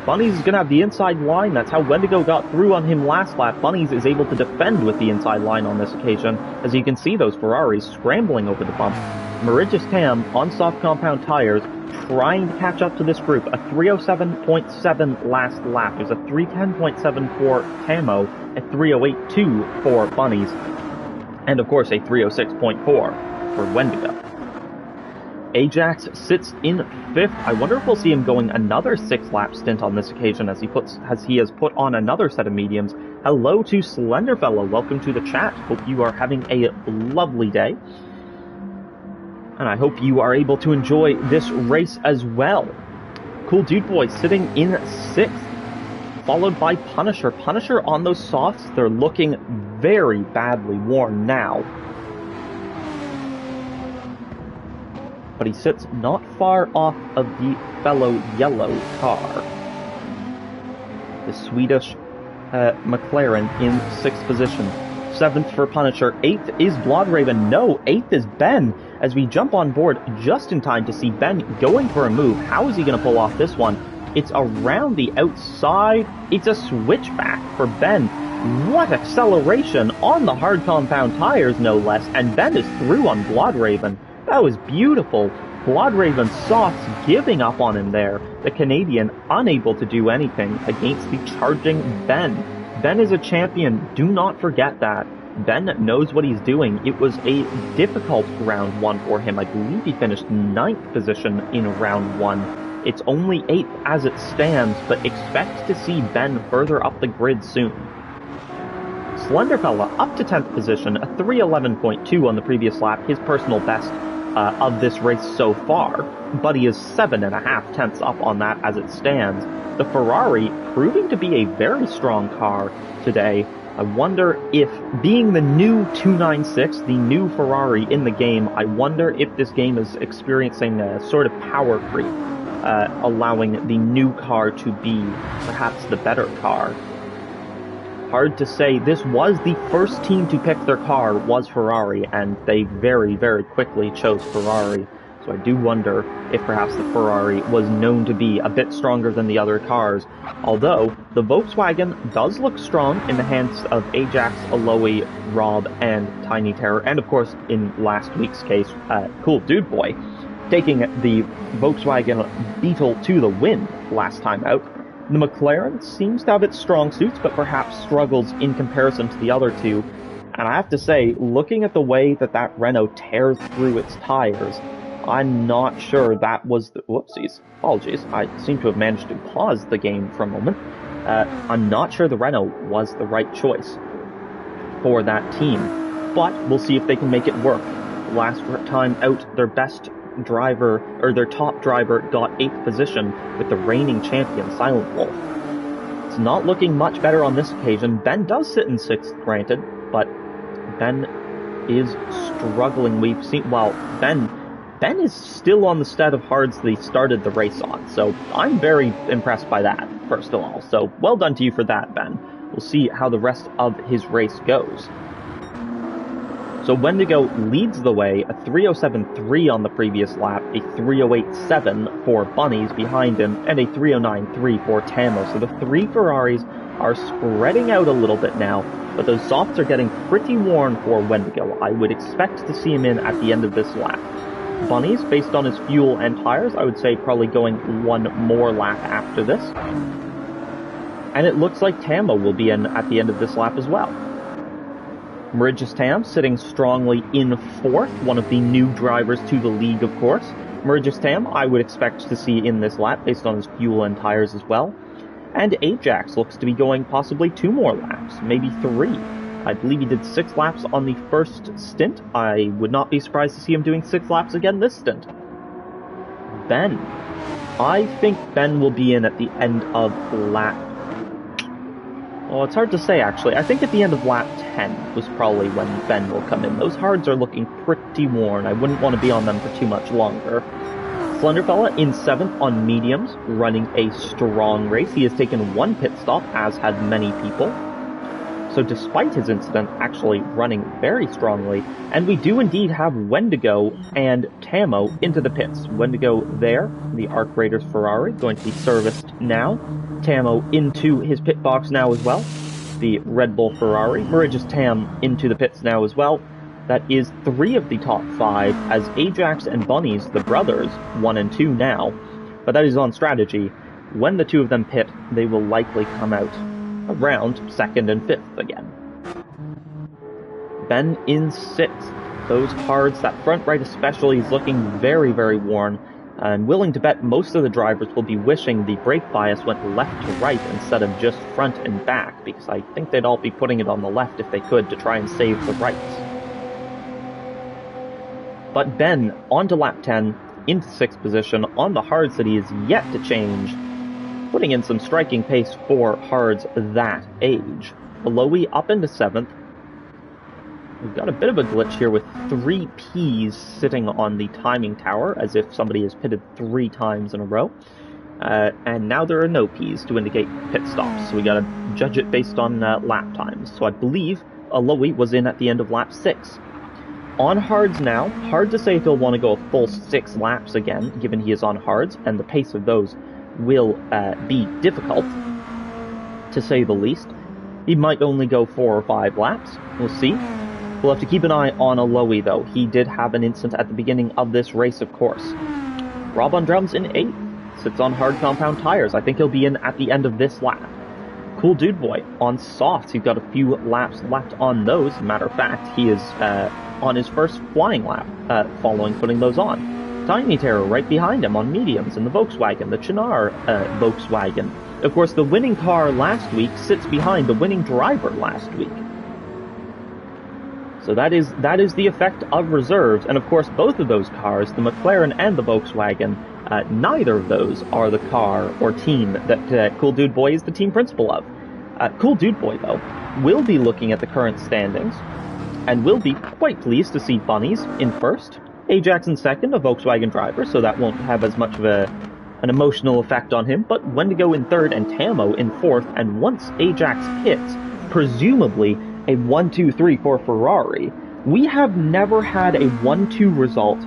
Bunnies is going to have the inside line. That's how Wendigo got through on him last lap. Bunnies is able to defend with the inside line on this occasion. As you can see, those Ferraris scrambling over the bump. Mauritius Tam on soft compound tires, trying to catch up to this group. A 307.7 last lap. There's a 310.7 for Tammo, a 308.2 for Bunnies, and of course a 306.4 for Wendigo. Ajax sits in 5th. I wonder if we'll see him going another 6-lap stint on this occasion as he has put on another set of mediums. Hello to Slenderfellow. Welcome to the chat. Hope you are having a lovely day. And I hope you are able to enjoy this race as well. Cool Dude Boy sitting in 6th, followed by Punisher. Punisher on those softs, they're looking very badly worn now. But he sits not far off of the fellow yellow car. The Swedish McLaren in 6th position. 7th for Punisher. 8th is Bloodraven. No, 8th is Ben. As we jump on board just in time to see Ben going for a move. How is he going to pull off this one? It's around the outside. It's a switchback for Ben. What acceleration on the hard compound tires, no less. And Ben is through on Bloodraven. That was beautiful. Bloodraven softs giving up on him there. The Canadian unable to do anything against the charging Ben. Ben is a champion. Do not forget that. Ben knows what he's doing. It was a difficult round 1 for him. I believe he finished 9th position in round 1. It's only 8th as it stands, but expect to see Ben further up the grid soon. Slenderfella up to 10th position, a 311.2 on the previous lap, his personal best of this race so far, but he is 7.5 tenths up on that as it stands. The Ferrari proving to be a very strong car today. I wonder if, being the new 296, the new Ferrari in the game, I wonder if this game is experiencing a sort of power creep, allowing the new car to be perhaps the better car. Hard to say. This was the first team to pick their car, was Ferrari, and they very, very quickly chose Ferrari. So I do wonder if perhaps the Ferrari was known to be a bit stronger than the other cars. Although, the Volkswagen does look strong in the hands of Ajax, Aloy, Rob, and Tiny Terror. And of course, in last week's case, Cool Dude Boy, taking the Volkswagen Beetle to the win last time out. The McLaren seems to have its strong suits, but perhaps struggles in comparison to the other two. And I have to say, looking at the way that Renault tears through its tires, I'm not sure that was the... Whoopsies. Apologies. I seem to have managed to pause the game for a moment. I'm not sure the Renault was the right choice for that team. But we'll see if they can make it work. Last time out, their best driver, or their top driver, got 8th position with the reigning champion, Silent Wolf. It's not looking much better on this occasion. Ben does sit in 6th, granted, but Ben is struggling. We've seen... Well, Ben is still on the set of hards that he started the race on, so I'm very impressed by that, first of all. So, well done to you for that, Ben. We'll see how the rest of his race goes. So Wendigo leads the way, a 307.3 on the previous lap, a 308.7 for Bunnies behind him, and a 309.3 for Tamo. So the three Ferraris are spreading out a little bit now, but those softs are getting pretty worn for Wendigo. I would expect to see him in at the end of this lap. Bunnies, based on his fuel and tires, I would say probably going one more lap after this. And it looks like Tamo will be in at the end of this lap as well. Mauritius Tam sitting strongly in 4th, one of the new drivers to the league, of course. Mauritius Tam, I would expect to see in this lap, based on his fuel and tires as well. And Ajax looks to be going possibly 2 more laps, maybe 3. I believe he did 6 laps on the first stint. I would not be surprised to see him doing 6 laps again this stint. Ben. I think Ben will be in at the end of lap... Well, it's hard to say, actually. I think at the end of lap 10 was probably when Ben will come in. Those hards are looking pretty worn. I wouldn't want to be on them for too much longer. Slenderfella in 7th on mediums, running a strong race. He has taken 1 pit stop, as had many people. So despite his incident, actually running very strongly. And we do indeed have Wendigo and Tamo into the pits. Wendigo there, the Arc Raiders Ferrari, going to be serviced now. Tamo into his pit box now as well. The Red Bull Ferrari. Mauritius Tam into the pits now as well. That is 3 of the top 5, as Ajax and Bunnies, the brothers, 1 and 2 now. But that is on strategy. When the 2 of them pit, they will likely come out around 2nd and 5th again. Ben in 6th. Those hards, that front right especially, is looking very, very worn. And willing to bet most of the drivers will be wishing the brake bias went left to right instead of just front and back, because I think they'd all be putting it on the left if they could to try and save the rights. But Ben, on to lap 10, into 6th position, on the hards that he is yet to change, putting in some striking pace for hards that age. Aloy up into 7th. We've got a bit of a glitch here with 3 Ps sitting on the timing tower, as if somebody has pitted 3 times in a row. And now there are no Ps to indicate pit stops, so we gotta judge it based on lap times. So I believe Aloy was in at the end of lap 6. On hards now, hard to say if he'll want to go a full 6 laps again, given he is on hards, and the pace of those will be difficult, to say the least. He might only go 4 or 5 laps. We'll see. We'll have to keep an eye on Aloy, though. He did have an incident at the beginning of this race, of course. Rob on drums in 8th. Sits on hard compound tires. I think he'll be in at the end of this lap. Cool Dude Boy on softs. He's got a few laps left on those. Matter of fact, he is on his first flying lap following putting those on. Tiny Terror right behind him on mediums in the Volkswagen, the Chinar Volkswagen. Of course, the winning car last week sits behind the winning driver last week. So that is the effect of reserves, and of course both of those cars, the McLaren and the Volkswagen, neither of those are the car or team that Cool Dude Boy is the team principal of. Cool Dude Boy, though, will be looking at the current standings, and will be quite pleased to see Bunnies in first, Ajax in second, a Volkswagen driver, so that won't have as much of an emotional effect on him, but Wendigo in third and Tamo in fourth, and once Ajax pits, presumably a 1-2-3 for Ferrari. We have never had a 1-2 result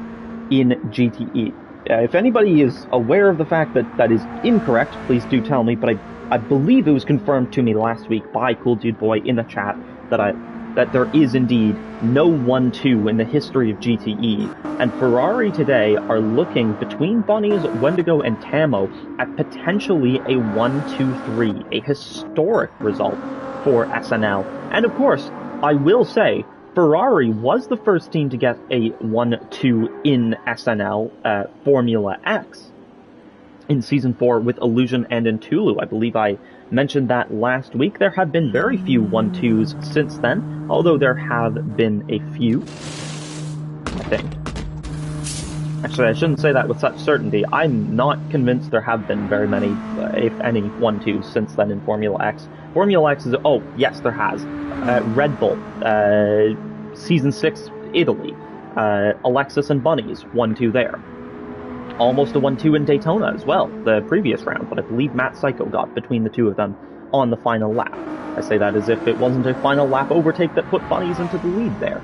in GTE. If anybody is aware of the fact that that is incorrect, please do tell me, but I believe it was confirmed to me last week by Cool Dude Boy in the chat that there is indeed no 1-2 in the history of GTE, and Ferrari today are looking between Bunnies, Wendigo, and Tamo at potentially a 1-2-3, a historic result for SNL. And of course, I will say, Ferrari was the first team to get a 1-2 in SNL Formula X in Season 4 with Illusion and in Tulu. I believe I mentioned that last week. There have been very few 1-2s since then, although there have been a few, I think. Actually, I shouldn't say that with such certainty. I'm not convinced there have been very many, if any, 1-2s since then in Formula X. Formula X is... Oh, yes, there has. Red Bull, Season 6, Italy, Alexis and Bunnies, 1-2 there. Almost a 1-2 in Daytona as well, the previous round, but I believe Matt Psycho got between the two of them on the final lap. I say that as if it wasn't a final lap overtake that put Bunnies into the lead there.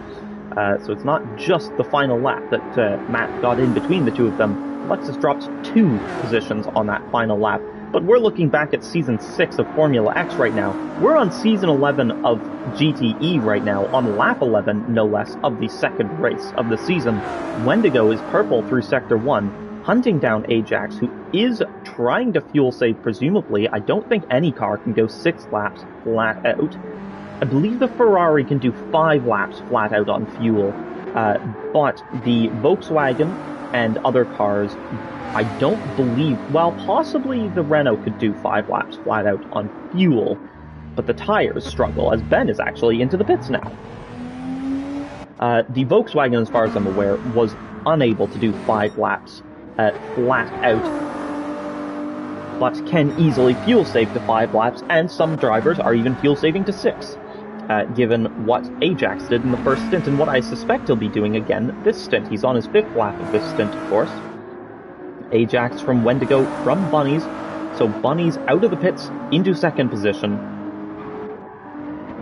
So it's not just the final lap that Matt got in between the two of them. Alexis drops 2 positions on that final lap. But we're looking back at Season 6 of Formula X right now. We're on Season 11 of GTE right now, on lap 11, no less, of the second race of the season. Wendigo is purple through Sector 1, hunting down Ajax, who is trying to fuel save, presumably. I don't think any car can go 6 laps flat out. I believe the Ferrari can do 5 laps flat out on fuel, but the Volkswagen and other cars, I don't believe... Well, possibly the Renault could do 5 laps flat out on fuel, but the tires struggle, as Ben is actually into the pits now. The Volkswagen, as far as I'm aware, was unable to do 5 laps flat out, but can easily fuel save to 5 laps, and some drivers are even fuel saving to 6, given what Ajax did in the first stint, and what I suspect he'll be doing again this stint. He's on his 5th lap of this stint, of course. Ajax from Wendigo from Bunnies, so Bunnies out of the pits into 2nd position,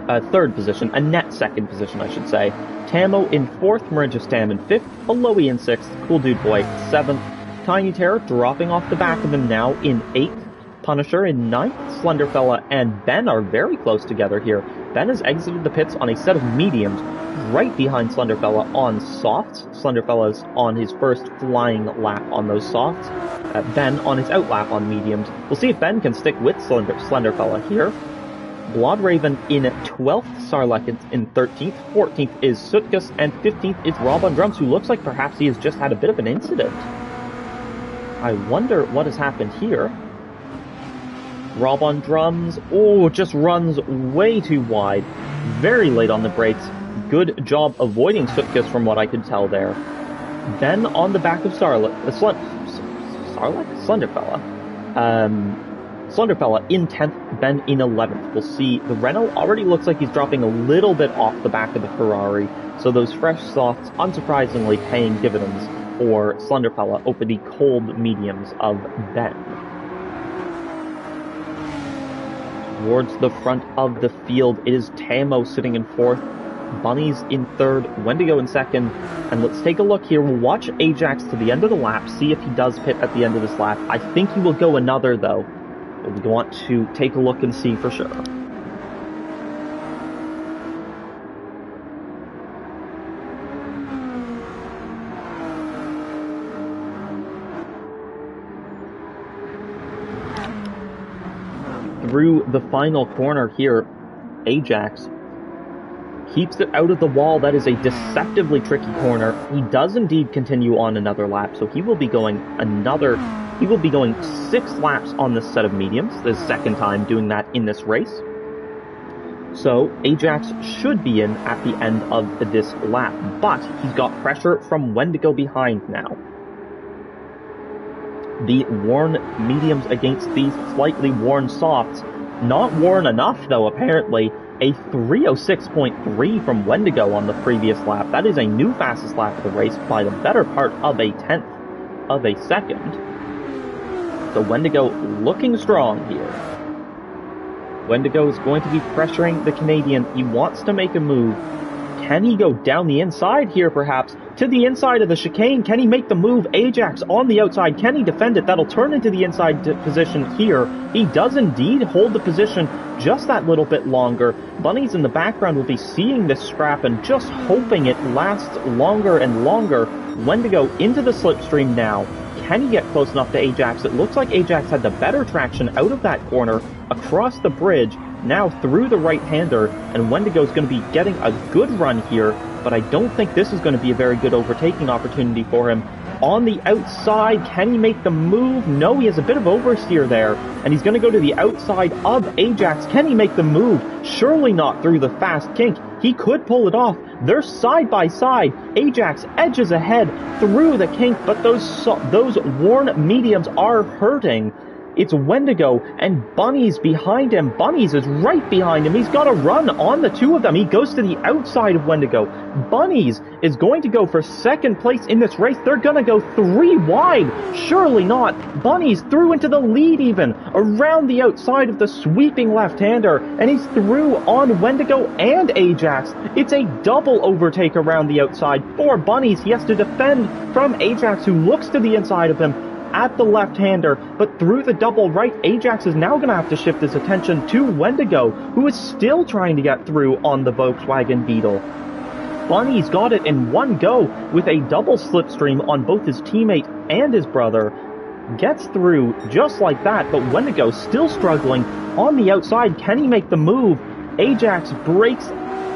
3rd position, a net 2nd position, I should say. Tamo in 4th, Marinjastam in 5th, Aloe in 6th, Cool Dude Boy 7th, Tiny Terror dropping off the back of him now in 8th, Punisher in 9th, Slenderfella and Ben are very close together here. Ben has exited the pits on a set of mediums, right behind Slenderfella on softs. Slenderfella's on his first flying lap on those softs. Ben on his out lap on mediums. We'll see if Ben can stick with Slenderfella here. Bloodraven in 12th, Sarlacc in 13th, 14th is Sutkus, and 15th is Rob on drums, who looks like perhaps he has just had a bit of an incident. I wonder what has happened here. Rob on drums, just runs way too wide, very late on the brakes. Good job avoiding Sutkus from what I could tell there. Then on the back of Slenderfella? Slenderfella in 10th, Ben in 11th. We'll see, the Renault already looks like he's dropping a little bit off the back of the Ferrari, so those fresh softs, unsurprisingly, paying dividends for Slenderfella over the cold mediums of Ben. Towards the front of the field, it is Tamo sitting in 4th, Bunnies in 3rd, Wendigo in 2nd, and let's take a look here. We'll watch Ajax to the end of the lap, see if he does pit at the end of this lap. I think he will go another, though. We want to take a look and see for sure. Through the final corner here, Ajax keeps it out of the wall. That is a deceptively tricky corner. He does indeed continue on another lap, so he will be going 6 laps on this set of mediums, the 2nd time doing that in this race. So Ajax should be in at the end of this lap, but he's got pressure from Wendigo behind now. The worn mediums against these slightly worn softs. Not worn enough, though, apparently. A 306.3 from Wendigo on the previous lap. That is a new fastest lap of the race by the better part of a tenth of a second. So Wendigo looking strong here. Wendigo is going to be pressuring the Canadian. He wants to make a move. Can he go down the inside here, perhaps? To the inside of the chicane. Can he make the move? Ajax on the outside. Can he defend it? That'll turn into the inside position here. He does indeed hold the position just that little bit longer. Bunnies in the background will be seeing this scrap and just hoping it lasts longer and longer. Wendigo into the slipstream now. Can he get close enough to Ajax? It looks like Ajax had the better traction out of that corner, across the bridge, now through the right-hander, and Wendigo's going to be getting a good run here, but I don't think this is going to be a very good overtaking opportunity for him. On the outside, can he make the move? No, he has a bit of oversteer there, and he's going to go to the outside of Ajax. Can he make the move? Surely not through the fast kink. He could pull it off. They're side by side. Ajax edges ahead through the kink, but those worn mediums are hurting. It's Wendigo and Bunnies behind him. Bunnies is right behind him. He's got a run on the two of them. He goes to the outside of Wendigo. Bunnies is going to go for second place in this race. They're going to go 3 wide. Surely not. Bunnies through into the lead even. Around the outside of the sweeping left-hander. And he's through on Wendigo and Ajax. It's a double overtake around the outside for Bunnies. He has to defend from Ajax, who looks to the inside of him at the left-hander, but through the double right, Ajax is now going to have to shift his attention to Wendigo, who is still trying to get through on the Volkswagen Beetle. Bunny's got it in one go with a double slipstream on both his teammate and his brother. Gets through just like that, but Wendigo still struggling on the outside. Can he make the move? Ajax breaks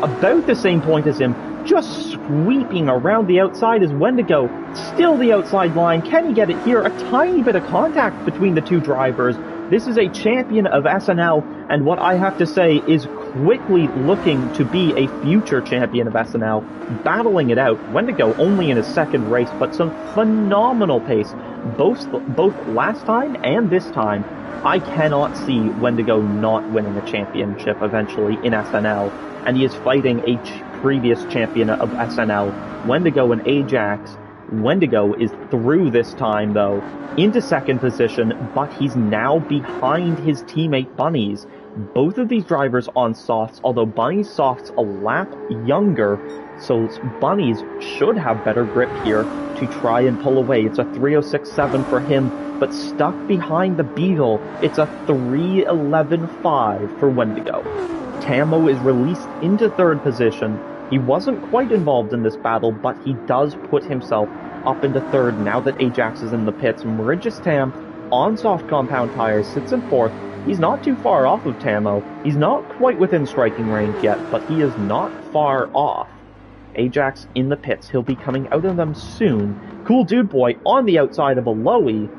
about the same point as him, just sweeping around the outside as Wendigo, still the outside line. Can he get it here? A tiny bit of contact between the two drivers. This is a champion of SNL, and what I have to say is quickly looking to be a future champion of SNL, battling it out. Wendigo only in his second race, but some phenomenal pace, both last time and this time. I cannot see Wendigo not winning a championship eventually in SNL, and he is fighting a previous champion of SNL, Wendigo and Ajax. Wendigo is through this time, though, into second position, but he's now behind his teammate Bunnies. Both of these drivers on softs, although Bunnies' softs a lap younger, so Bunnies should have better grip here to try and pull away. It's a 306.7 for him, but stuck behind the Beetle, it's a 311.5 for Wendigo. Tamo is released into third position. He wasn't quite involved in this battle, but he does put himself up into third now that Ajax is in the pits. Mauritius Tam, on soft compound tires, sits in fourth. He's not too far off of Tamo. He's not quite within striking range yet, but he is not far off. Ajax in the pits. He'll be coming out of them soon. Cool Dude Boy on the outside of Aloe.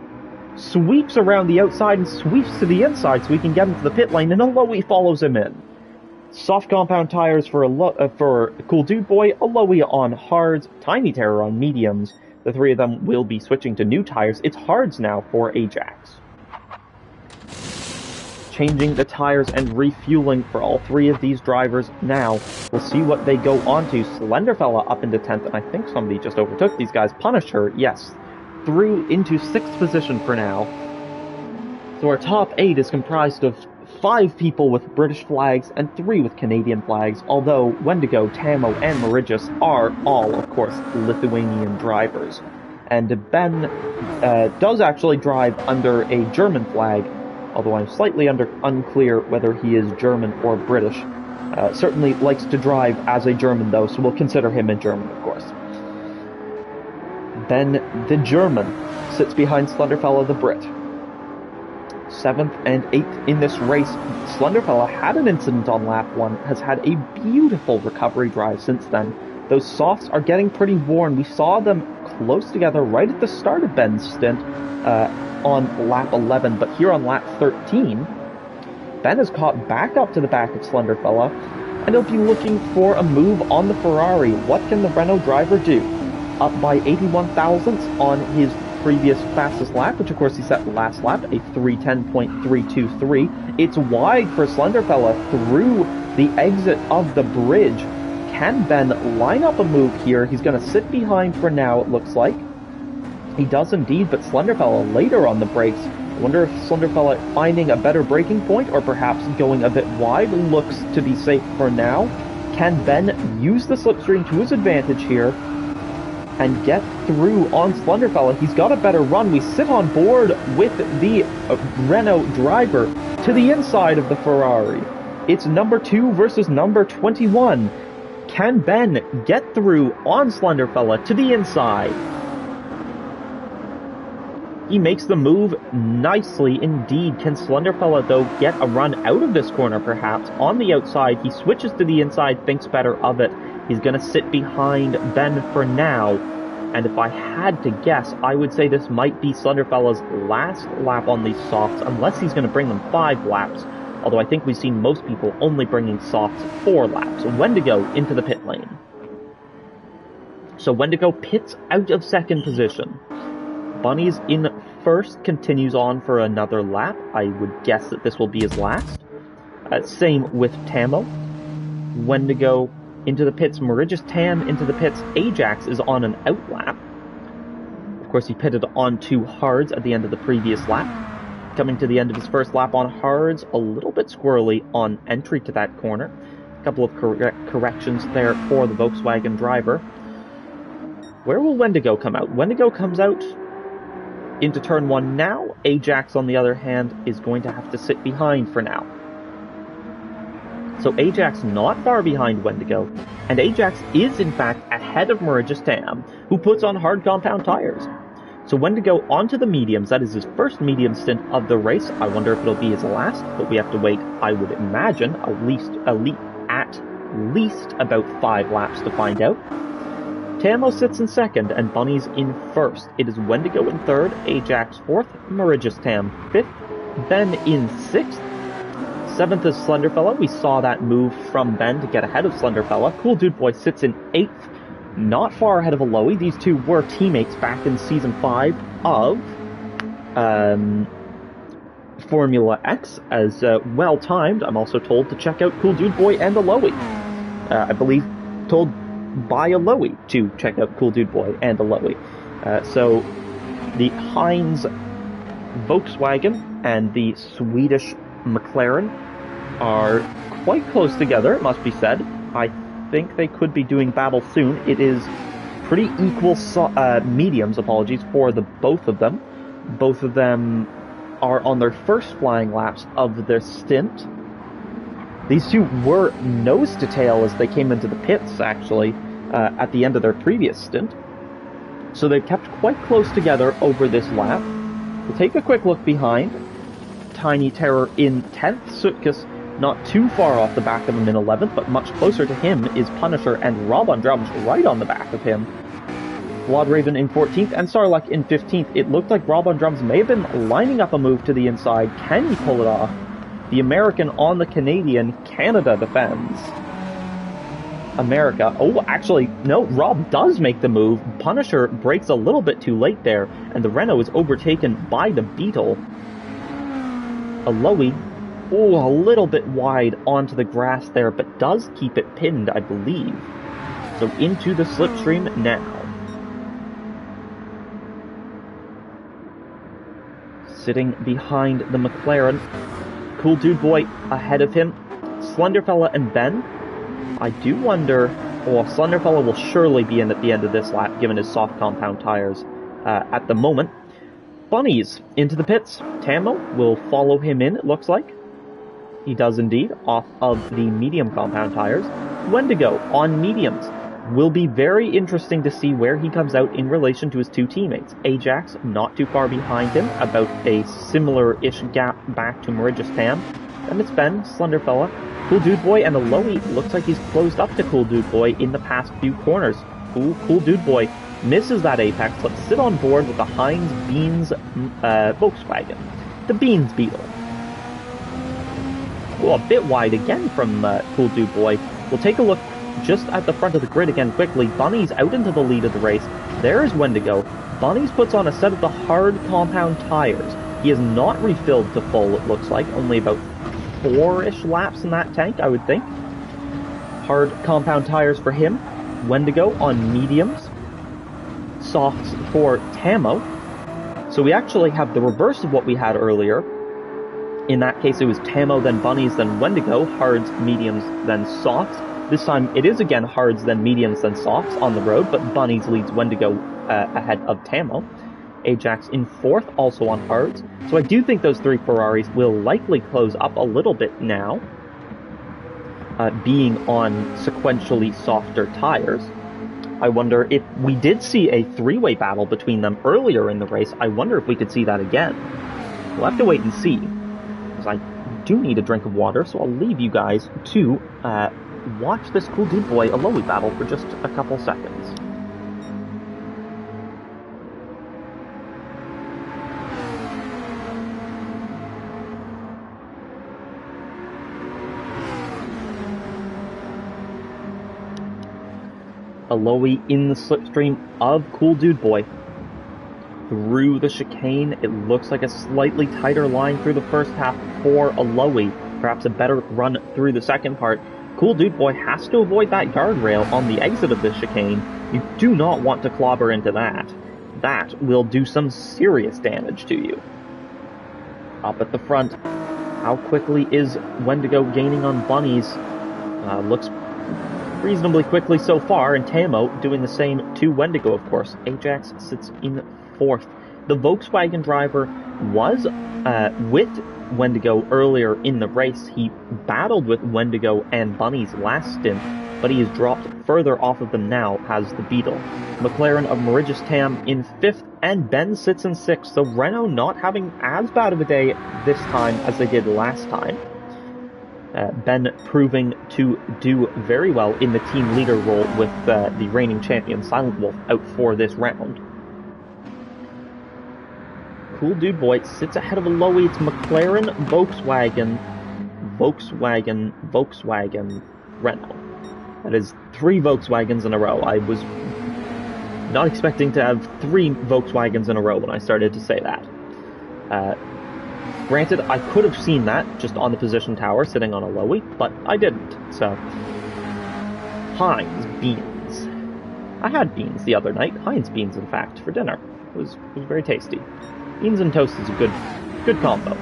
Sweeps around the outside and sweeps to the inside so he can get into the pit lane, and Aloe follows him in. Soft compound tires for Cool Dude Boy, Aloe on hards, Tiny Terror on mediums. The three of them will be switching to new tires. It's hards now for Ajax. Changing the tires and refueling for all three of these drivers now. We'll see what they go on to. Slenderfella up into 10th, and I think somebody just overtook these guys. Punisher, yes, through into 6th position for now. So our top 8 is comprised of 5 people with British flags and 3 with Canadian flags, although Wendigo, Tamo, and Mauritius are all, of course, Lithuanian drivers. And Ben does actually drive under a German flag, although I'm slightly unclear whether he is German or British. Certainly likes to drive as a German, though, so we'll consider him a German, of course. Ben, the German, sits behind Slenderfella, the Brit. 7th and 8th in this race. Slenderfella had an incident on lap 1, has had a beautiful recovery drive since then. Those softs are getting pretty worn. We saw them close together right at the start of Ben's stint on lap 11, but here on lap 13, Ben has caught back up to the back of Slenderfella, and he'll be looking for a move on the Ferrari. What can the Renault driver do? Up by 81 thousandths on his previous fastest lap, which of course he set last lap, a 3:10.323. It's wide for Slenderfella through the exit of the bridge. Can Ben line up a move here? He's going to sit behind for now, it looks like. He does indeed, but Slenderfella later on the brakes. I wonder if Slenderfella finding a better braking point or perhaps going a bit wide looks to be safe for now. Can Ben use the slipstream to his advantage here and get through on Slenderfella? He's got a better run. We sit on board with the Renault driver to the inside of the Ferrari. It's number 2 versus number 21. Can Ben get through on Slenderfella to the inside? He makes the move nicely indeed. Can Slenderfella, though, get a run out of this corner, perhaps? On the outside, he switches to the inside, thinks better of it. He's going to sit behind Ben for now. And if I had to guess, I would say this might be Slenderfella's last lap on these softs, unless he's going to bring them 5 laps. Although I think we've seen most people only bringing softs 4 laps. Wendigo into the pit lane. So Wendigo pits out of second position. Bunny's in first, continues on for another lap. I would guess that this will be his last. Same with Tamo. Wendigo into the pits. Mauritius Tam into the pits. Ajax is on an out lap. Of course, he pitted on 2 hards at the end of the previous lap. Coming to the end of his first lap on hards, a little bit squirrely on entry to that corner. A couple of corrections there for the Volkswagen driver. Where will Wendigo come out? Wendigo comes out into turn 1 now. Ajax, on the other hand, is going to have to sit behind for now. So Ajax not far behind Wendigo, and Ajax is in fact ahead of Mauritius Tam, who puts on hard compound tires. So Wendigo onto the mediums. That is his first medium stint of the race. I wonder if it'll be his last, but we have to wait, I would imagine, at least about 5 laps to find out. Tamo sits in second, and Bunny's in first. It is Wendigo in third, Ajax fourth, Mauritius Tam fifth, Ben in sixth. Seventh is Slenderfella. We saw that move from Ben to get ahead of Slenderfella. Cool Dude Boy sits in eighth, not far ahead of Aloe. These two were teammates back in Season 5 of Formula X, as well-timed. I'm also told to check out Cool Dude Boy and Aloe. I believe told by Aloe to check out Cool Dude Boy and Aloe. So the Heinz Volkswagen and the Swedish McLaren are quite close together, it must be said. I think they could be doing battle soon. It is pretty equal mediums, for the both of them. Both of them are on their first flying laps of their stint. These two were nose to tail as they came into the pits, actually, at the end of their previous stint. So they've kept quite close together over this lap. We'll take a quick look behind. Tiny Terror in 10th. Sutkus not too far off the back of him in 11th, but much closer to him is Punisher and Rob on Drums right on the back of him. Bloodraven in 14th and Sarlacc in 15th. It looked like Rob on Drums may have been lining up a move to the inside. Can he pull it off? The American on the Canadian. Canada defends. America. Oh, actually, no, Rob does make the move. Punisher breaks a little bit too late there, and the Renault is overtaken by the Beetle. Aloe, a little bit wide onto the grass there, but does keep it pinned, I believe. So into the slipstream now. Sitting behind the McLaren. Cool Dude Boy ahead of him. Slenderfella and Ben. I do wonder... Well, Slenderfella will surely be in at the end of this lap, given his soft compound tires at the moment. Bunnies into the pits. Tamo will follow him in, it looks like. He does indeed, off of the medium compound tires. Wendigo on mediums. Will be very interesting to see where he comes out in relation to his two teammates. Ajax not too far behind him, about a similar-ish gap back to Mauritius Tam. Then it's Ben, Slenderfella, Cool Dude Boy, and Aloe. Looks like he's closed up to Cool Dude Boy in the past few corners. Ooh, Cool Dude Boy misses that apex. Let's sit on board with the Heinz Beans Volkswagen. The Beans Beetle. Well, a bit wide again from Cool Dude Boy. We'll take a look just at the front of the grid again quickly. Bunny's out into the lead of the race. There's Wendigo. Bunny's puts on a set of the hard compound tires. He is not refilled to full, it looks like. Only about 4-ish laps in that tank, I would think. Hard compound tires for him. Wendigo on mediums. Softs for Tamo. So we actually have the reverse of what we had earlier. In that case, it was Tamo, then Bunnies, then Wendigo. Hards, mediums, then softs. This time, it is again hards, then mediums, then softs on the road, but Bunnies leads Wendigo ahead of Tamo. Ajax in fourth, also on hards. So I do think those three Ferraris will likely close up a little bit now, being on sequentially softer tires. I wonder if we did see a three-way battle between them earlier in the race. I wonder if we could see that again. We'll have to wait and see, because I do need a drink of water, so I'll leave you guys to watch this Cool Dude Boy Aloe battle for just a couple seconds. Aloe in the slipstream of Cool Dude Boy. Through the chicane, it looks like a slightly tighter line through the first half for Aloe. Perhaps a better run through the second part. Cool Dude Boy has to avoid that guardrail on the exit of this chicane. You do not want to clobber into that. That will do some serious damage to you. Up at the front, how quickly is Wendigo gaining on Bunnies? Looks reasonably quickly so far, and Tamo doing the same to Wendigo, of course. Ajax sits in fourth. The Volkswagen driver was with Wendigo earlier in the race. He battled with Wendigo and Bunnies last stint, but he has dropped further off of them now, has the Beetle. McLaren of Mauritius Tam in fifth, and Ben sits in sixth. So Renault not having as bad of a day this time as they did last time. Ben proving to do very well in the team leader role with the reigning champion Silent Wolf out for this round. Cool Dude Boy sits ahead of Aloe. It's McLaren, Volkswagen, Renault. That is 3 Volkswagens in a row. I was not expecting to have 3 Volkswagens in a row when I started to say that. Granted, I could have seen that just on the position tower sitting on Aloe, but I didn't, so... Heinz beans. I had beans the other night, Heinz beans in fact, for dinner. It was very tasty. Beans and toast is a good combo.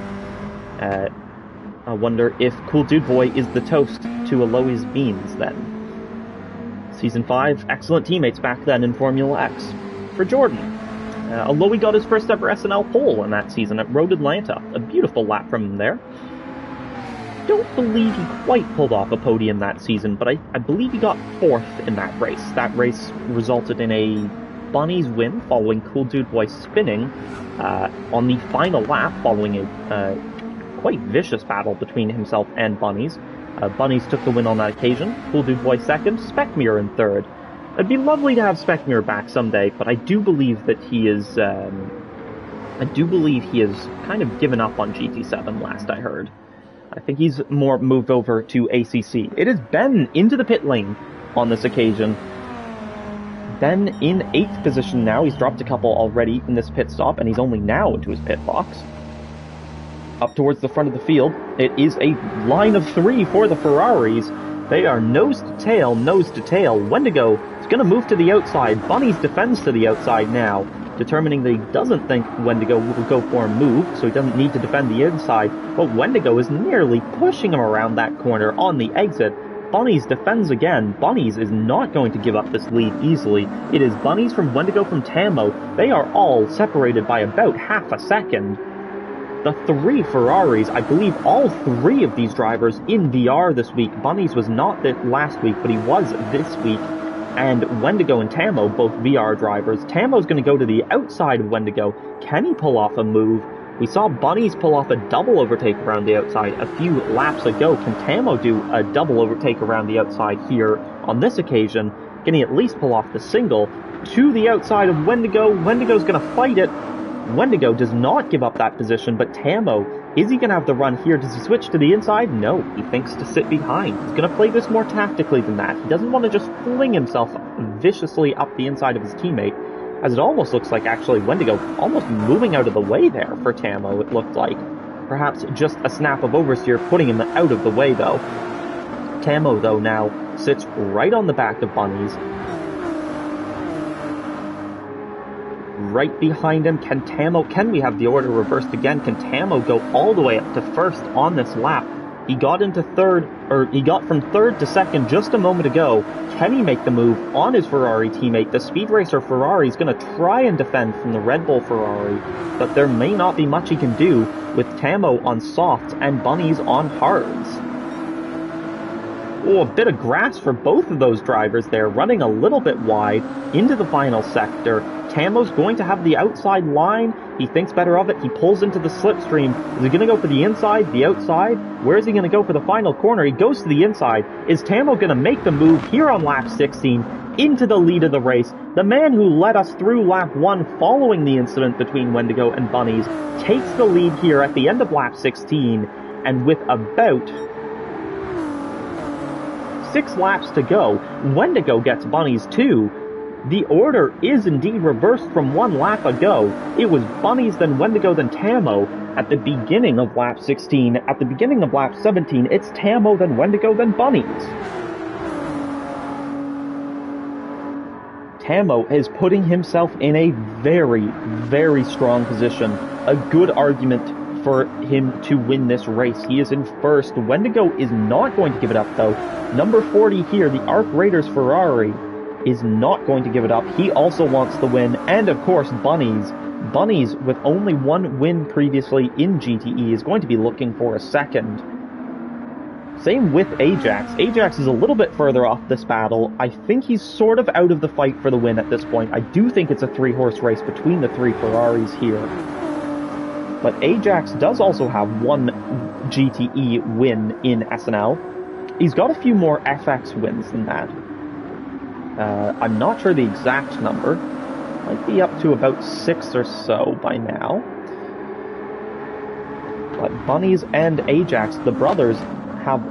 I wonder if Cool Dude Boy is the toast to Aloe's beans then. Season 5, excellent teammates back then in Formula X. For Jordan. Aloe got his first ever SNL pole in that season at Road Atlanta. A beautiful lap from him there. Don't believe he quite pulled off a podium that season, but I believe he got 4th in that race. That race resulted in a Bunnies win following Cool Dude Boy spinning on the final lap following a quite vicious battle between himself and Bunnies. Bunnies took the win on that occasion. Cool Dude Boy second, Speckmere in third. It'd be lovely to have Speckmere back someday, but I do believe that he is, kind of given up on GT7 last I heard. I think he's more moved over to ACC. It is Ben into the pit lane on this occasion. Ben in 8th position now. He's dropped a couple already in this pit stop, and he's only now into his pit box. Up towards the front of the field, it is a line of 3 for the Ferraris. They are nose to tail, nose to tail. Wendigo is going to move to the outside. Bunnies defends to the outside now, determining that he doesn't think Wendigo will go for a move, so he doesn't need to defend the inside. But Wendigo is nearly pushing him around that corner on the exit. Bunnies defends again. Bunnies is not going to give up this lead easily. It is Bunnies from Wendigo from Tamo. They are all separated by about half a second. The 3 Ferraris, I believe all 3 of these drivers in VR this week. Bunnies was not last week, but he was this week. And Wendigo and Tamo, both VR drivers. Tamo's going to go to the outside of Wendigo. Can he pull off a move? We saw Bunnies pull off a double overtake around the outside a few laps ago. Can Tamo do a double overtake around the outside here on this occasion? Can he at least pull off the single to the outside of Wendigo? Wendigo's going to fight it. Wendigo does not give up that position, but Tammo, is he going to have the run here? Does he switch to the inside? No, he thinks to sit behind. He's going to play this more tactically than that. He doesn't want to just fling himself viciously up the inside of his teammate, as it almost looks like actually Wendigo almost moving out of the way there for Tammo, it looked like. Perhaps just a snap of oversteer putting him out of the way, though. Tammo, though, now sits right on the back of Bunnies. Right behind him, can we have the order reversed again? Can Tammo go all the way up to first on this lap? He got from third to second just a moment ago. Can he make the move on his Ferrari teammate? The Speed Racer Ferrari is going to try and defend from the Red Bull Ferrari, but there may not be much he can do with Tammo on softs and Bunnies on hards. Oh, a bit of grass for both of those drivers there, running a little bit wide into the final sector. Tammo's going to have the outside line. He thinks better of it. He pulls into the slipstream. Is he going to go for the inside, the outside? Where is he going to go for the final corner? He goes to the inside. Is Tammo going to make the move here on lap 16 into the lead of the race? The man who led us through lap 1 following the incident between Wendigo and Bunnies takes the lead here at the end of lap 16, and with about 6 laps to go, Wendigo gets Bunnies too. The order is indeed reversed from 1 lap ago. It was Bunnies, then Wendigo, then Tammo at the beginning of lap 16. At the beginning of lap 17, it's Tammo, then Wendigo, then Bunnies. Tammo is putting himself in a very, very strong position. A good argument for him to win this race. He is in first. Wendigo is not going to give it up, though. Number 40 here, the Arc Raiders Ferrari, is not going to give it up. He also wants the win. And, of course, Bunnies. Bunnies, with only 1 win previously in GTE, is going to be looking for a second. Same with Ajax. Ajax is a little bit further off this battle. I think he's sort of out of the fight for the win at this point. I do think it's a 3-horse race between the 3 Ferraris here. But Ajax does also have 1 GTE win in SNL. He's got a few more FX wins than that. I'm not sure the exact number. Might be up to about 6 or so by now. But Bunnies and Ajax, the brothers, have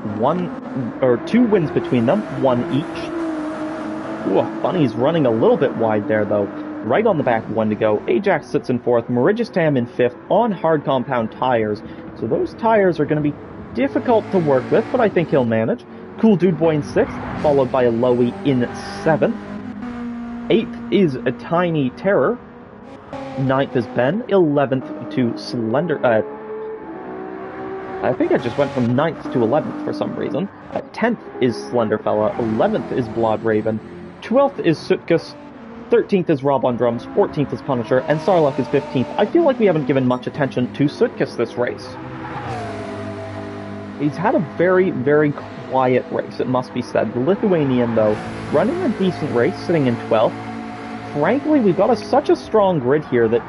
2 wins between them, 1 each. Ooh, Bunnies running a little bit wide there, though. Right on the back of Wendigo. Ajax sits in 4th, Mauritiustam in 5th on hard compound tires. So those tires are going to be difficult to work with, but I think he'll manage. Cool Dude Boy in 6th, followed by a Lowy in 7th. 8th is a Tiny Terror. 9th is Ben. 11th to Slender... I think I just went from 9th to 11th for some reason. 10th is Slenderfella. 11th is Blood Raven. 12th is Sutkus. 13th is Rob on drums. 14th is Punisher. And Sarlacc is 15th. I feel like we haven't given much attention to Sutkus this race. He's had a very, very quiet race, it must be said. The Lithuanian, though, running a decent race, sitting in 12th. Frankly, we've got such a strong grid here that,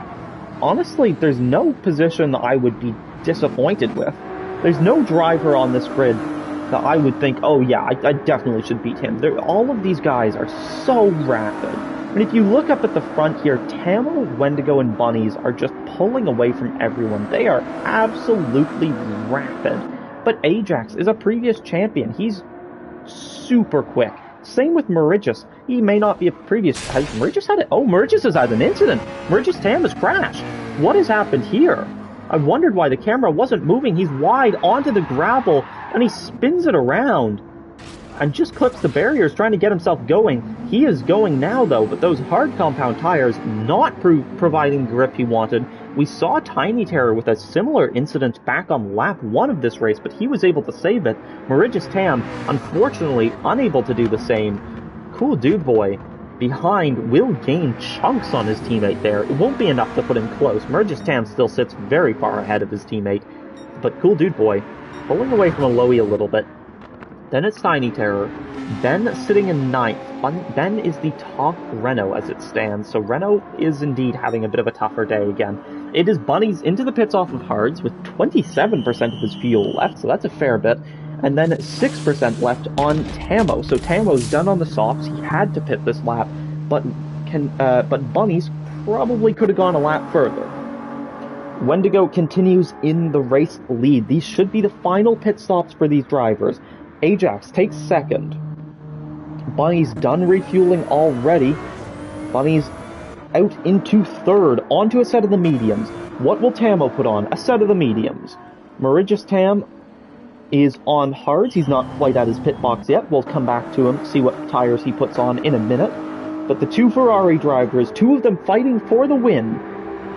honestly, there's no position that I would be disappointed with. There's no driver on this grid that I would think, oh yeah, I definitely should beat him. All of these guys are so rapid. And if you look up at the front here, Tammo, Wendigo, and Bunnies are just pulling away from everyone. They are absolutely rapid. But Ajax is a previous champion. He's super quick. Same with Mauritius. He may not be a previous... Has Mauritius had it? Oh, Mauritius has had an incident. Mauritius-Tam has crashed. What has happened here? I wondered why the camera wasn't moving. He's wide onto the gravel, and he spins it around and just clips the barriers, trying to get himself going. He is going now, though, but those hard compound tires not providing grip he wanted. We saw Tiny Terror with a similar incident back on lap 1 of this race, but he was able to save it. Mauritius-Tam, unfortunately, unable to do the same. Cool Dude Boy behind will gain chunks on his teammate there. It won't be enough to put him close. Mauritius-Tam still sits very far ahead of his teammate, but Cool Dude Boy pulling away from a Lowy a little bit. Then it's Tiny Terror. Ben sitting in 9th. Ben is the top Renault as it stands, so Renault is indeed having a bit of a tougher day again. It is Bunnies into the pits off of hards with 27% of his fuel left, so that's a fair bit. And then 6% left on Tammo. So Tammo's done on the softs. He had to pit this lap, but Bunnies probably could have gone a lap further. Wendigo continues in the race lead. These should be the final pit stops for these drivers. Ajax takes second. Bunny's done refueling already. Bunny's out into third, onto a set of the mediums. What will Tamo put on? A set of the mediums. Mauritius Tam is on hards. He's not quite at his pit box yet. We'll come back to him, see what tires he puts on in a minute. But the two Ferrari drivers, two of them fighting for the win,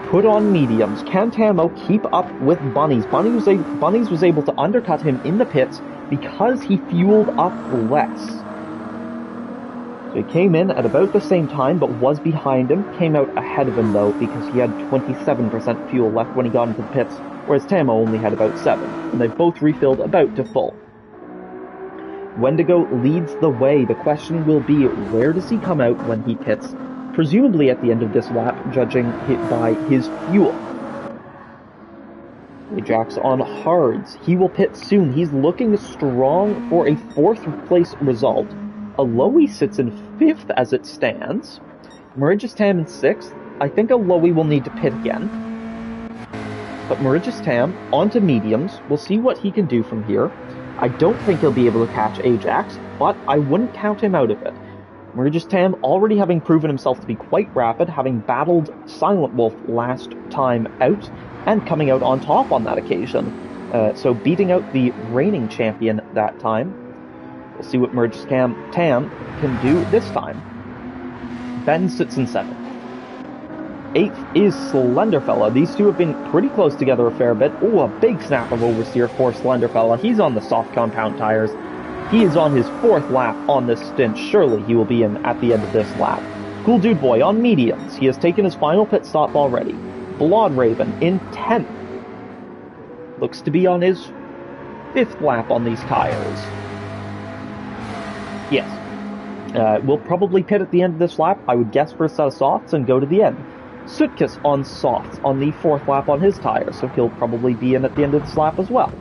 put on mediums. Can Tamo keep up with Bunny's? Bunny's was able to undercut him in the pits because he fueled up less. So he came in at about the same time, but was behind him. Came out ahead of him, though, because he had 27% fuel left when he got into the pits, whereas Tamo only had about 7, and they both refilled about to full. Wendigo leads the way. The question will be, where does he come out when he pits? Presumably at the end of this lap, judging by his fuel. Ajax on hards. He will pit soon. He's looking strong for a 4th place result. Aloe sits in 5th as it stands. Mauritius Tam in 6th. I think Aloe will need to pit again. But Mauritius Tam onto mediums. We'll see what he can do from here. I don't think he'll be able to catch Ajax, but I wouldn't count him out of it. Mauritius Tam already having proven himself to be quite rapid, having battled Silent Wolf last time out, and coming out on top on that occasion. So beating out the reigning champion that time. We'll see what Mauritius Tam can do this time. Ben sits in 7th. 8th is Slenderfella. These two have been pretty close together a fair bit. Oh, a big snap of oversteer for Slenderfella. He's on the soft compound tires. He is on his 4th lap on this stint. Surely he will be in at the end of this lap. Cool Dude Boy on mediums. He has taken his final pit stop already. Blood Raven in 10th. Looks to be on his 5th lap on these tires. Yes. We'll probably pit at the end of this lap, I would guess, for a set of softs and go to the end. Sutkus on softs on the 4th lap on his tires, so he'll probably be in at the end of this lap as well.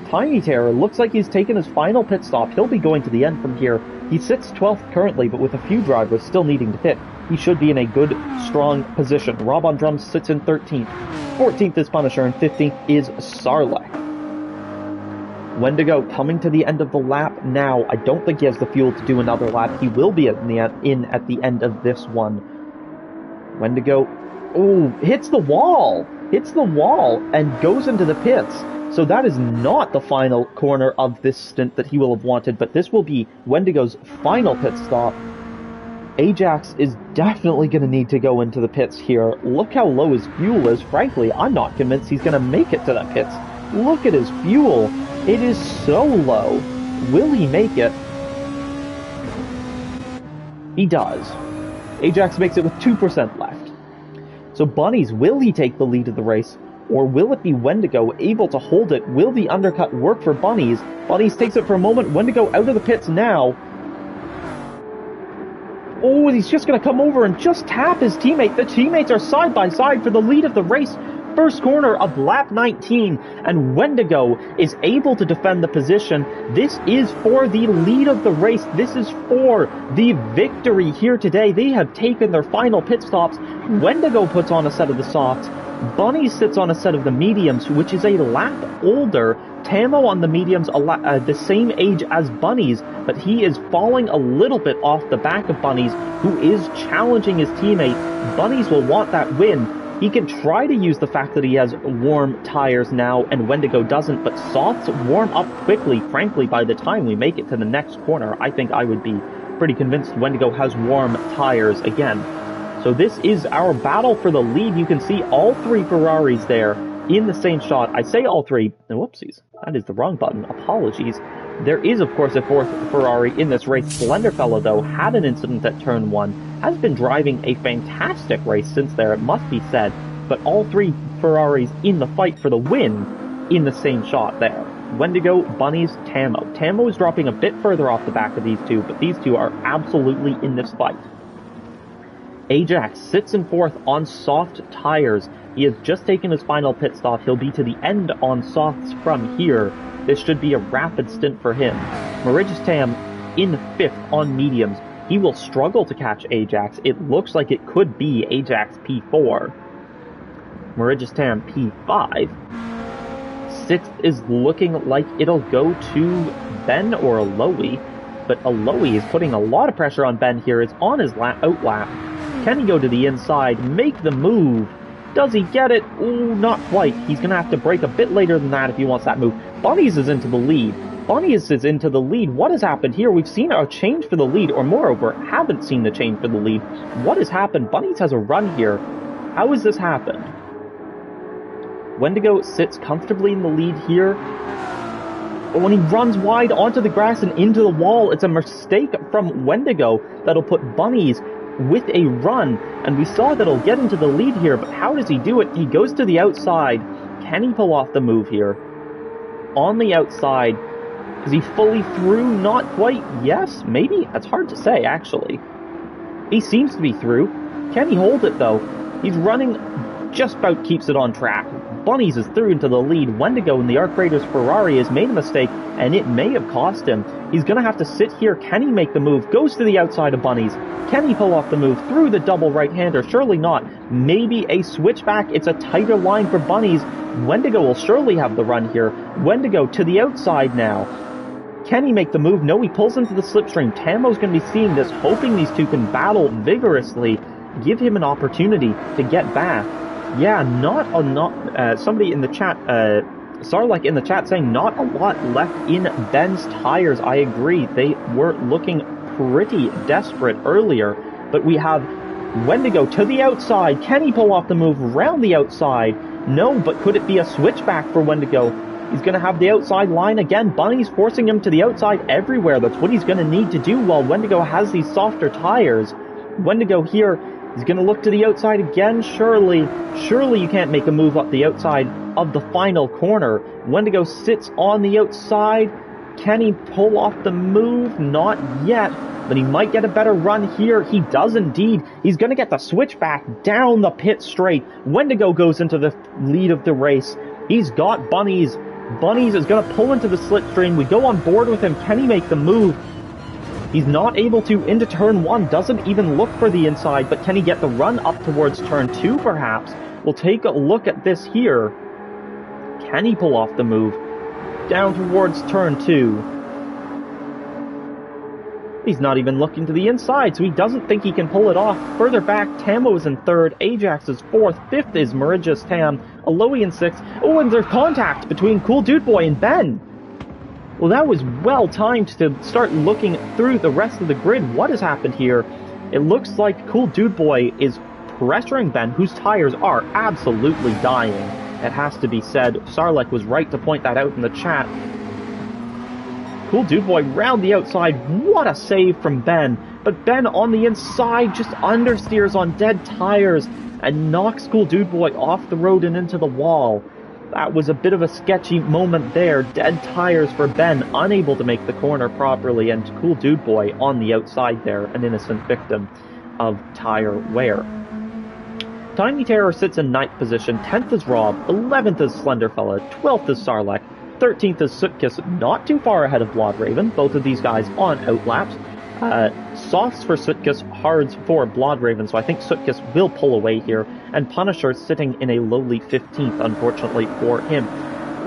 Tiny Terror looks like he's taken his final pit stop. He'll be going to the end from here. He sits 12th currently, but with a few drivers still needing to pit, he should be in a good, strong position. Rob on drums sits in 13th. 14th is Punisher, and 15th is Sarlacc. Wendigo coming to the end of the lap now. I don't think he has the fuel to do another lap. He will be in at the end of this one. Wendigo, hits the wall! Hits the wall and goes into the pits. So that is not the final corner of this stint that he will have wanted, but this will be Wendigo's final pit stop. Ajax is definitely going to need to go into the pits here. Look how low his fuel is. Frankly, I'm not convinced he's going to make it to the pits. Look at his fuel. It is so low. Will he make it? He does. Ajax makes it with 2% left. So Bunnies, will he take the lead of the race? Or will it be Wendigo able to hold it? Will the undercut work for Bunnies? Bunnies takes it for a moment. Wendigo out of the pits now. Oh, he's just going to come over and just tap his teammate. The teammates are side by side for the lead of the race. First corner of lap 19, and Wendigo is able to defend the position. This is for the lead of the race. This is for the victory here today. They have taken their final pit stops. Wendigo puts on a set of the softs. Bunny sits on a set of the mediums, which is a lap older. Tamo on the mediums, the same age as Bunnies, but he is falling a little bit off the back of Bunnies, who is challenging his teammate. Bunnies will want that win. He can try to use the fact that he has warm tires now, and Wendigo doesn't, but softs warm up quickly. Frankly, by the time we make it to the next corner, I think I would be pretty convinced Wendigo has warm tires again. So this is our battle for the lead. You can see all 3 Ferraris there in the same shot. I say all 3. Whoopsies. That is the wrong button. Apologies. There is, of course, a 4th Ferrari in this race. Slenderfella, though, had an incident at turn 1. Has been driving a fantastic race since there, it must be said. But all 3 Ferraris in the fight for the win in the same shot there. Wendigo, Bunnies, Tamo. Tamo is dropping a bit further off the back of these two, but these two are absolutely in this fight. Ajax sits in 4th on soft tires. He has just taken his final pit stop. He'll be to the end on softs from here. This should be a rapid stint for him. Mauritius Tam in 5th on mediums. He will struggle to catch Ajax. It looks like it could be Ajax P4. Marigistan P5. 6th is looking like it'll go to Ben or Aloe, but Aloe is putting a lot of pressure on Ben here. It's on his outlap. Can he go to the inside, make the move? Does he get it? Ooh, not quite. He's going to have to break a bit later than that if he wants that move. Bunnies is into the lead. Bunnies is into the lead. What has happened here? We've seen a change for the lead, or moreover, haven't seen the change for the lead. What has happened? Bunnies has a run here. How has this happened? Wendigo sits comfortably in the lead here. But when he runs wide onto the grass and into the wall, it's a mistake from Wendigo that'll put Bunnies with a run. And we saw that he'll get into the lead here, but how does he do it? He goes to the outside. Can he pull off the move here? On the outside. Is he fully through? Not quite. Yes, maybe. That's hard to say, actually. He seems to be through. Can he hold it, though? He's running, just about keeps it on track. Bunnies is through into the lead. Wendigo in the Arc Raiders Ferrari has made a mistake, and it may have cost him. He's going to have to sit here. Can he make the move? Goes to the outside of Bunnies. Can he pull off the move through the double right-hander? Surely not. Maybe a switchback. It's a tighter line for Bunnies. Wendigo will surely have the run here. Wendigo to the outside now. Can he make the move? No, he pulls into the slipstream. Tamo's going to be seeing this, hoping these two can battle vigorously. Give him an opportunity to get back. Yeah, somebody in the chat, Sarlek in the chat saying not a lot left in Ben's tires. I agree. They were looking pretty desperate earlier, but we have Wendigo to the outside. Can he pull off the move around the outside? No, but could it be a switchback for Wendigo? He's going to have the outside line again. Bunny's forcing him to the outside everywhere. That's what he's going to need to do while Wendigo has these softer tires. Wendigo here is going to look to the outside again. Surely you can't make a move up the outside of the final corner. Wendigo sits on the outside. Can he pull off the move? Not yet, but he might get a better run here. He does indeed. He's going to get the switchback down the pit straight. Wendigo goes into the lead of the race. He's got Bunnies. Bunnies is going to pull into the slipstream. We go on board with him. Can he make the move? He's not able to into turn 1. Doesn't even look for the inside, but can he get the run up towards turn 2 perhaps? We'll take a look at this here. Can he pull off the move? Down towards turn 2. He's not even looking to the inside, so he doesn't think he can pull it off. Further back, Tamo is in 3rd, Ajax is 4th, 5th is Marigius Tam, Aloe in 6th. Oh, and there's contact between Cool Dude Boy and Ben. Well, that was well timed to start looking through the rest of the grid. What has happened here? It looks like Cool Dude Boy is pressuring Ben, whose tires are absolutely dying. It has to be said. Sarlek was right to point that out in the chat. Cool Dude Boy round the outside. What a save from Ben. But Ben on the inside just understeers on dead tires and knocks Cool Dude Boy off the road and into the wall. That was a bit of a sketchy moment there. Dead tires for Ben, unable to make the corner properly, and Cool Dude Boy on the outside there, an innocent victim of tire wear. Tiny Terror sits in 9th position, 10th is Rob, 11th is Slenderfella, 12th is Sarlek, 13th is Sootkiss, not too far ahead of Bloodraven, both of these guys on outlaps. Softs for Sootkiss, hards for Bloodraven, so I think Sootkiss will pull away here, and Punisher sitting in a lowly 15th, unfortunately for him.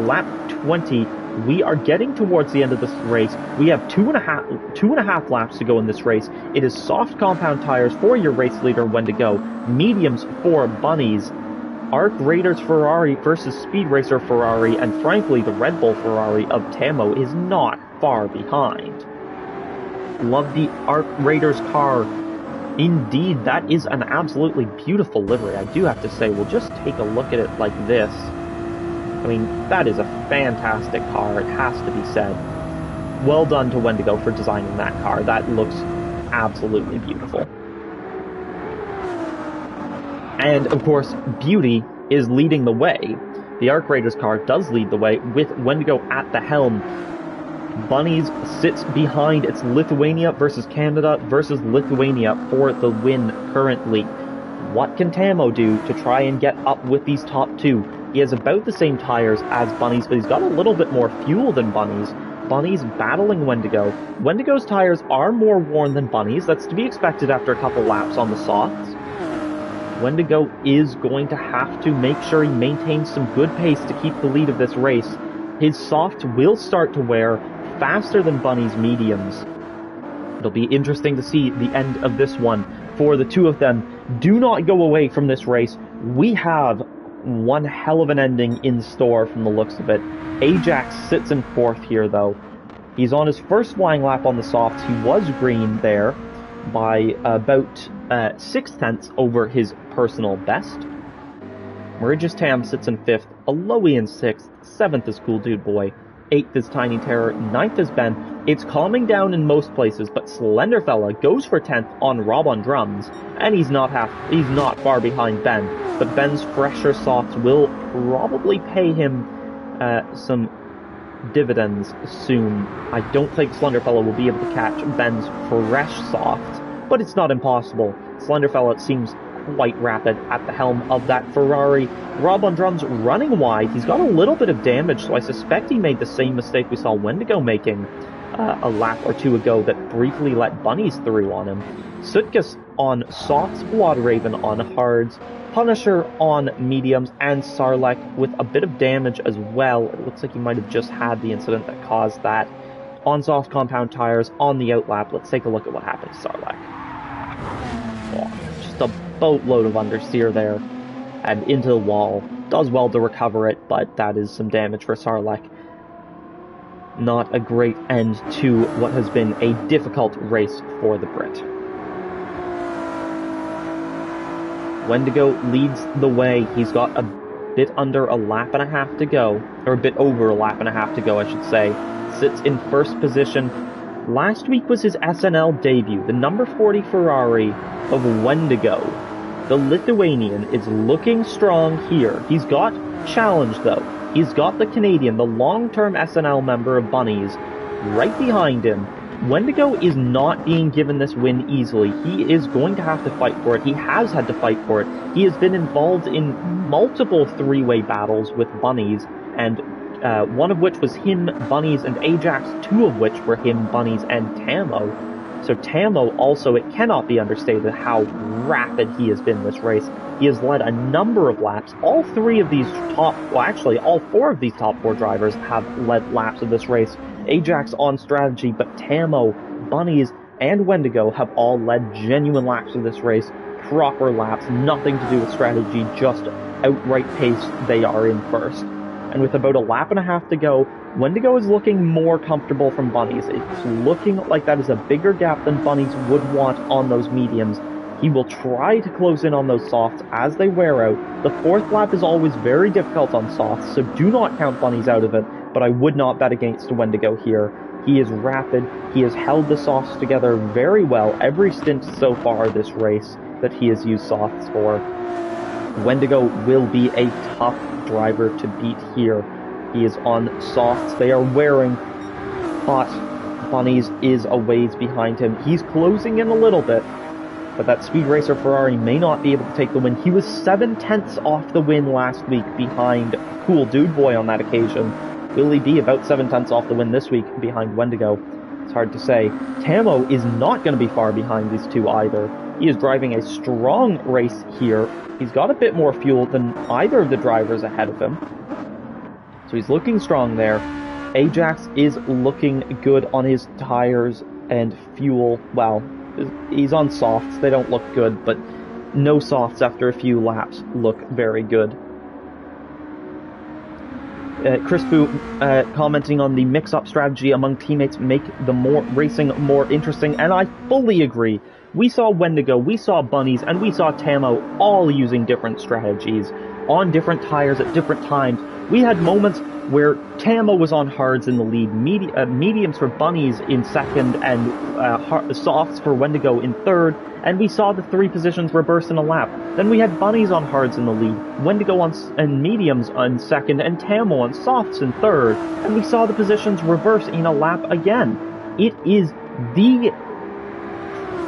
Lap 20, we are getting towards the end of this race. We have two and a half laps to go in this race. It is soft compound tires for your race leader Wendigo, mediums for Bunnies, Arc Raiders Ferrari versus Speed Racer Ferrari, and frankly the Red Bull Ferrari of Tamo is not far behind. Love the Arc Raiders car. Indeed, that is an absolutely beautiful livery, I do have to say. We'll just take a look at it like this. I mean, that is a fantastic car, it has to be said. Well done to Wendigo for designing that car. That looks absolutely beautiful. And, of course, Beauty is leading the way. The Arc Raiders car does lead the way, with Wendigo at the helm. Bunnies sits behind. It's Lithuania versus Canada versus Lithuania for the win currently. What can Tamo do to try and get up with these top two? He has about the same tires as Bunnies, but he's got a little bit more fuel than Bunnies. Bunnies battling Wendigo. Wendigo's tires are more worn than Bunnies. That's to be expected after a couple laps on the softs. Wendigo is going to have to make sure he maintains some good pace to keep the lead of this race. His softs will start to wear faster than Bunny's mediums. It'll be interesting to see the end of this one for the two of them. Do not go away from this race. We have one hell of an ending in store from the looks of it. Ajax sits in 4th here, though. He's on his first flying lap on the softs. He was green there by about 6/10 over his personal best. Merigious Tam sits in 5th, Aloe in 6th, 7th is Cool Dude Boy, 8th is Tiny Terror, 9th is Ben. It's calming down in most places, but Slenderfella goes for 10th on Rob on drums, and he's not far behind Ben. But Ben's fresher softs will probably pay him some dividends soon. I don't think Slenderfella will be able to catch Ben's fresh soft, but it's not impossible. Slenderfella seems quite rapid at the helm of that Ferrari. Rob on drums running wide. He's got a little bit of damage, so I suspect he made the same mistake we saw Wendigo making a lap or two ago that briefly let Bunnies through on him. Sutkus on softs, Blood Raven on hards, Punisher on mediums, and Sarlacc with a bit of damage as well. It looks like he might have just had the incident that caused that. On soft compound tires, on the outlap, let's take a look at what happened to Sarlacc. Oh, just a boatload of understeer there, and into the wall. Does well to recover it, but that is some damage for Sarlacc. Not a great end to what has been a difficult race for the Brit. Wendigo leads the way. He's got a bit under a lap and a half to go, or a bit over a lap and a half to go, I should say. Sits in 1st position. Last week was his SNL debut, the number 40 Ferrari of Wendigo. The Lithuanian is looking strong here. He's got challenge, though. He's got the Canadian, the long-term SNL member of Bunnies, right behind him. Wendigo is not being given this win easily. He is going to have to fight for it. He has had to fight for it. He has been involved in multiple three-way battles with Bunnies, and one of which was him, Bunnies, and Ajax, 2 of which were him, Bunnies, and Tamo. So Tamo also, it cannot be understated how rapid he has been this race. He has led a number of laps. All 4 of these top 4 drivers have led laps of this race. Ajax on strategy, but Tamo, Bunnies, and Wendigo have all led genuine laps of this race. Proper laps, nothing to do with strategy, just outright pace. They are in 1st. And with about a lap and a half to go, Wendigo is looking more comfortable from Bunnies. It's looking like that is a bigger gap than Bunnies would want on those mediums. He will try to close in on those softs as they wear out. The 4th lap is always very difficult on softs, so do not count Bunnies out of it, but I would not bet against Wendigo here. He is rapid. He has held the softs together very well every stint so far this race that he has used softs for. Wendigo will be a tough driver to beat here. He is on softs. They are wearing, but Bunnies is a ways behind him. He's closing in a little bit, but that Speed Racer Ferrari may not be able to take the win. He was 7/10 off the win last week behind Cool Dude Boy on that occasion. Will he be about 7/10 off the win this week behind Wendigo? It's hard to say. Tamo is not going to be far behind these two either. He is driving a strong race here. He's got a bit more fuel than either of the drivers ahead of him, so he's looking strong there. Ajax is looking good on his tires and fuel. Well, he's on softs. They don't look good, but no softs after a few laps look very good. Chris Fu commenting on the mix-up strategy among teammates make the racing more interesting, and I fully agree. We saw Wendigo, we saw Bunnies, and we saw Tamo all using different strategies on different tires at different times. We had moments where Tamo was on hards in the lead, mediums for Bunnies in 2nd, and softs for Wendigo in 3rd, and we saw the 3 positions reverse in a lap. Then we had Bunnies on hards in the lead, Wendigo and mediums on 2nd, and Tamo on softs in 3rd, and we saw the positions reverse in a lap again. It is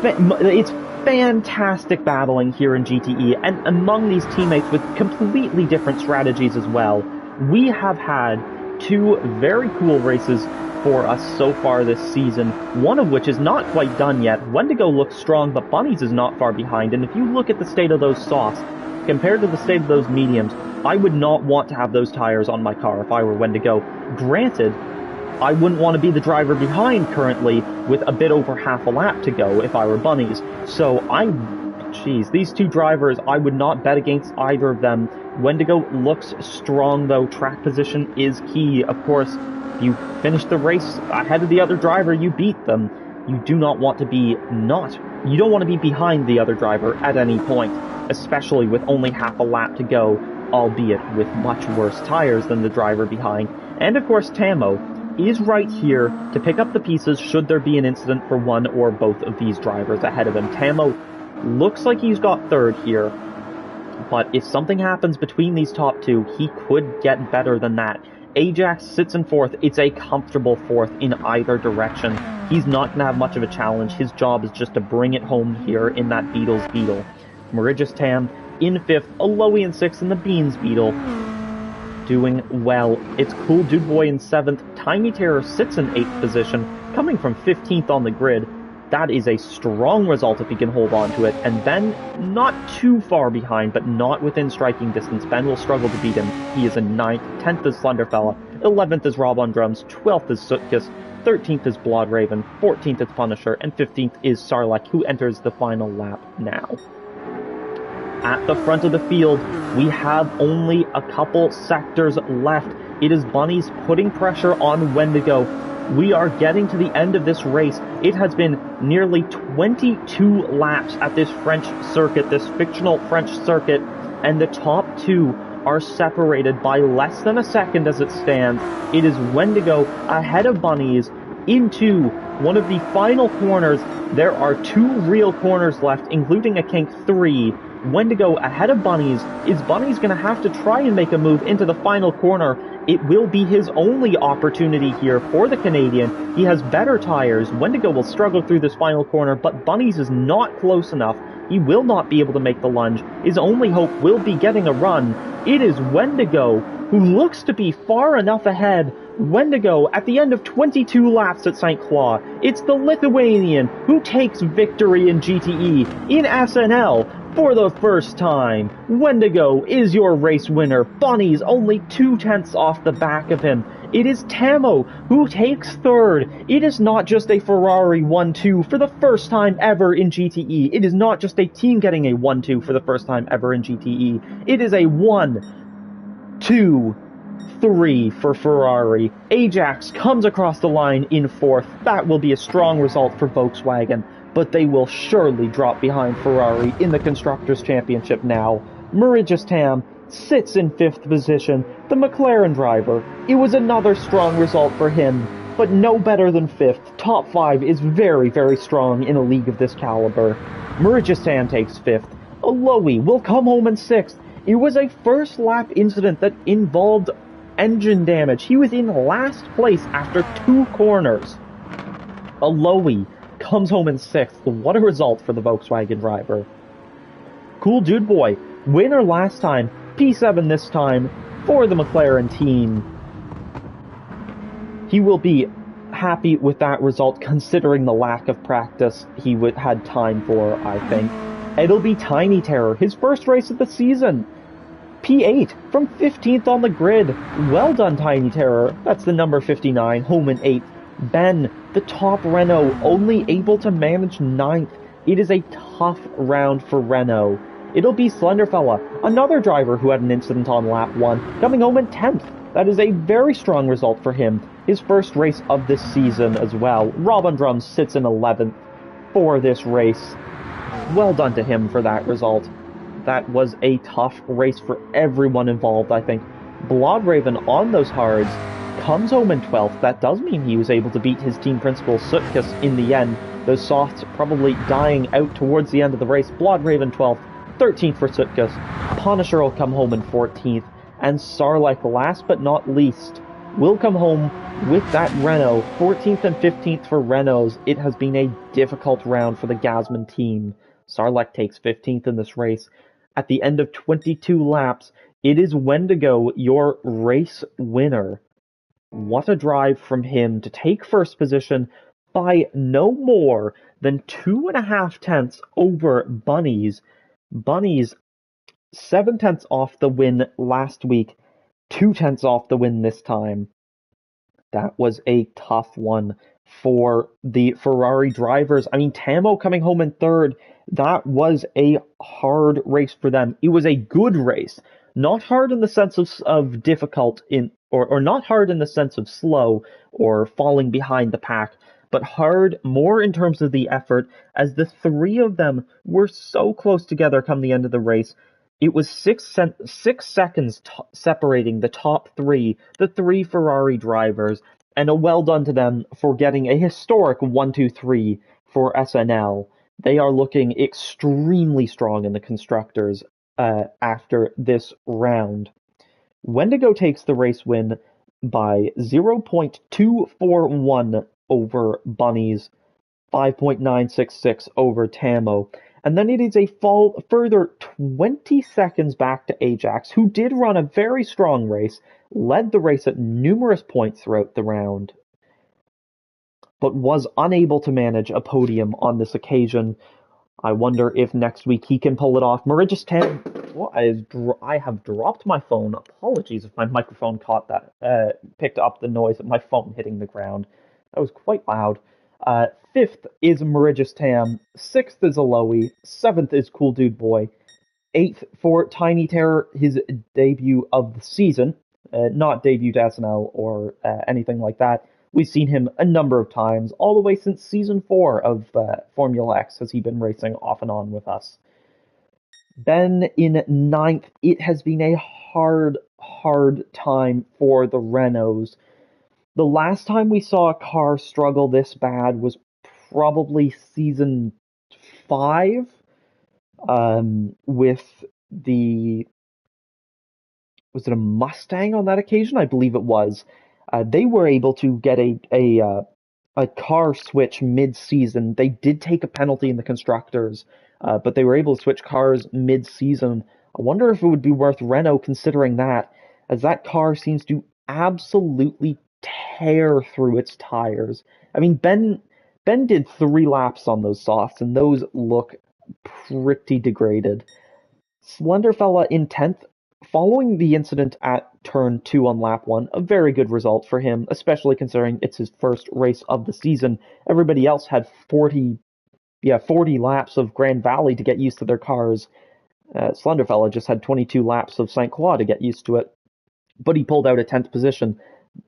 it's fantastic battling here in GTE, and among these teammates with completely different strategies as well. We have had two very cool races for us so far this season, one of which is not quite done yet. Wendigo looks strong, but Bunnies is not far behind, and if you look at the state of those softs, compared to the state of those mediums, I would not want to have those tires on my car if I were Wendigo. Granted, I wouldn't want to be the driver behind currently with a bit over half a lap to go if I were Bunnies. So these two drivers, I would not bet against either of them. Wendigo looks strong though. Track position is key. Of course, if you finish the race ahead of the other driver, you beat them. You don't want to be behind the other driver at any point, especially with only half a lap to go, albeit with much worse tires than the driver behind. And of course, Tamo is right here to pick up the pieces should there be an incident for one or both of these drivers ahead of him. Tamo looks like he's got third here, but if something happens between these top two, he could get better than that. Ajax sits in fourth. It's a comfortable fourth in either direction. He's not going to have much of a challenge. His job is just to bring it home here in that Beetle's Beetle. Marigis Tam in fifth, Aloe in sixth, and the Beans Beetle doing well. It's Cool Dude Boy in seventh. Tiny Terror sits in eighth position, coming from 15th on the grid. That is a strong result if he can hold on to it. And Ben, not too far behind, but not within striking distance. Ben will struggle to beat him. He is in 9th. 10th is Slenderfella. 11th is Rob on Drums. 12th is Sutkus. 13th is Bloodraven. 14th is Punisher. And 15th is Sarlacc, who enters the final lap now. At the front of the field, we have only a couple sectors left. It is Bunnies putting pressure on Wendigo. We are getting to the end of this race. It has been nearly 22 laps at this French circuit, this fictional French circuit, and the top two are separated by less than a second as it stands. It is Wendigo ahead of Bunnies into one of the final corners. There are two real corners left, including a kink 3. Wendigo ahead of Bunnies. Is Bunnies going to have to try and make a move into the final corner? It will be his only opportunity here for the Canadian. He has better tires. Wendigo will struggle through this final corner, but Bunnies is not close enough. He will not be able to make the lunge. His only hope will be getting a run. It is Wendigo, who looks to be far enough ahead. Wendigo at the end of 22 laps at St. Clair. It's the Lithuanian who takes victory in GTE, in SNL, for the first time. Wendigo is your race winner. Bunnies only 2/10 off the back of him. It is Tamo who takes third. It is not just a Ferrari 1-2 for the first time ever in GTE. It is not just a team getting a 1-2 for the first time ever in GTE. It is a 1-2-3 for Ferrari. Ajax comes across the line in fourth. That will be a strong result for Volkswagen, but they will surely drop behind Ferrari in the Constructors' Championship now. Marigis Tam sits in fifth position. The McLaren driver, it was another strong result for him, but no better than fifth. Top 5 is very, very strong in a league of this caliber. Marigis Tam takes fifth. Aloe will come home in sixth. It was a first lap incident that involved engine damage. He was in last place after 2 corners. Aloe comes home in sixth. What a result for the Volkswagen driver. Cool Dude Boy, winner last time, P7 this time for the McLaren team. He will be happy with that result considering the lack of practice he had time for, I think. It'll be Tiny Terror, his first race of the season. P8 from 15th on the grid. Well done, Tiny Terror. That's the number 59, home in 8th. Ben, the top Renault, only able to manage 9th. It is a tough round for Renault. It'll be Slenderfella, another driver who had an incident on lap 1, coming home in 10th. That is a very strong result for him. His first race of this season as well. Rob on Drums sits in 11th for this race. Well done to him for that result. That was a tough race for everyone involved, I think. Bloodraven on those hards comes home in 12th. That does mean he was able to beat his team principal Sutkus in the end. Those softs probably dying out towards the end of the race. Bloodraven 12th, 13th for Sutkus. Punisher will come home in 14th. And Sarlacc, last but not least, will come home with that Renault. 14th and 15th for Renaults. It has been a difficult round for the Gasman team. Sarlacc takes 15th in this race. At the end of 22 laps, it is Wendigo, your race winner. What a drive from him to take first position by no more than 2.5 tenths over Bunnies. Bunnies 7 tenths off the win last week, 2 tenths off the win this time. That was a tough one for the Ferrari drivers. I mean, Tamo coming home in third, that was a hard race for them. It was a good race. Not hard in the sense of difficult or not hard in the sense of slow or falling behind the pack, but hard more in terms of the effort, as the three of them were so close together come the end of the race. It was 6 seconds separating the top three, the three Ferrari drivers, and a well done to them for getting a historic 1-2-3 for SNL. They are looking extremely strong in the constructors after this round. Wendigo takes the race win by 0.241 over Bunnies, 5.966 over Tamo. And then it is a further 20 seconds back to Ajax, who did run a very strong race, led the race at numerous points throughout the round, but was unable to manage a podium on this occasion. I wonder if next week he can pull it off. Mauritius 10. Well, I have dropped my phone. Apologies if my microphone caught that, picked up the noise of my phone hitting the ground. That was quite loud. Fifth is Mauritius Tam. Sixth is Aloe. Seventh is Cool Dude Boy. Eighth for Tiny Terror, his debut of the season. Not debut to SNL or anything like that. We've seen him a number of times, all the way since season 4 of Formula X has he been racing off and on with us. Then in ninth, it has been a hard time for the Renaults. The last time we saw a car struggle this bad was probably season 5, with was it a Mustang on that occasion? I believe it was. They were able to get a car switch mid-season. They did take a penalty in the constructors, but they were able to switch cars mid-season. I wonder if it would be worth Renault considering that, as that car seems to absolutely tear through its tires. I mean, Ben did 3 laps on those softs, and those look pretty degraded. Slenderfella in 10th, following the incident at turn 2 on lap 1, a very good result for him, especially considering it's his first race of the season. Everybody else had 40 laps of Grand Valley to get used to their cars. Slenderfella just had 22 laps of St. Croix to get used to it, but he pulled out a 10th position.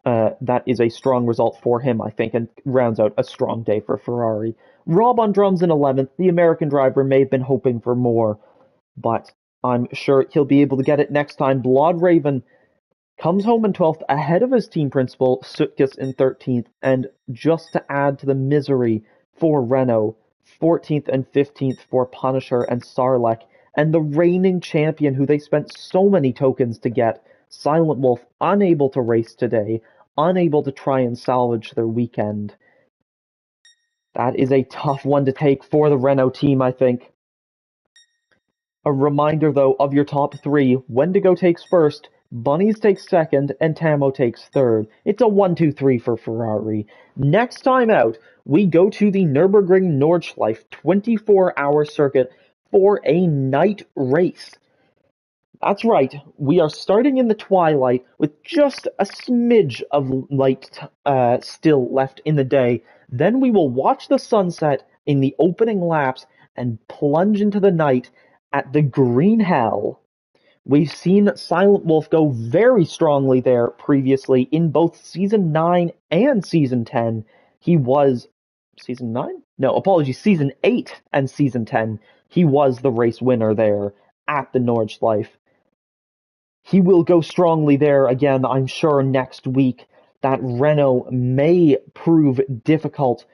That is a strong result for him, I think, and rounds out a strong day for Ferrari. Rob on drums in 11th. The American driver may have been hoping for more, but I'm sure he'll be able to get it next time. Blood Raven comes home in 12th, ahead of his team principal, Sutkus, in 13th, and just to add to the misery for Renault, 14th and 15th for Punisher and Sarlek, and the reigning champion who they spent so many tokens to get, Silent Wolf, unable to race today, unable to try and salvage their weekend. That is a tough one to take for the Renault team, I think. A reminder, though, of your top 3. Wendigo takes first, Bunnies takes second, and Tamo takes third. It's a 1-2-3 for Ferrari. Next time out, we go to the Nürburgring Nordschleife 24-hour circuit for a night race. That's right, we are starting in the twilight with just a smidge of light still left in the day. Then we will watch the sunset in the opening laps and plunge into the night at the Green Hell. We've seen Silent Wolf go very strongly there previously in both Season 9 and Season 10. He was... Season 9? No, apologies, Season 8 and Season 10. He was the race winner there at the Nordschleife. He will go strongly there again, I'm sure, next week. That Renault may prove difficult,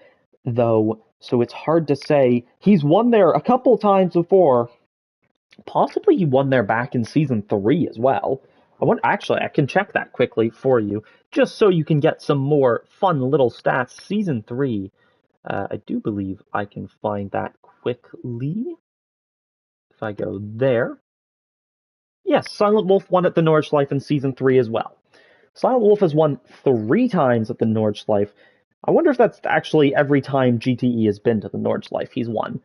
though, so it's hard to say. He's won there a couple times before. Possibly he won there back in Season 3 as well. Actually, I can check that quickly for you, just so you can get some more fun little stats. Season 3, I do believe I can find that quickly. If I go there. Yes, Silent Wolf won at the Nordschleife in Season 3 as well. Silent Wolf has won 3 times at the Nordschleife. I wonder if that's actually every time GTE has been to the Nordschleife he's won.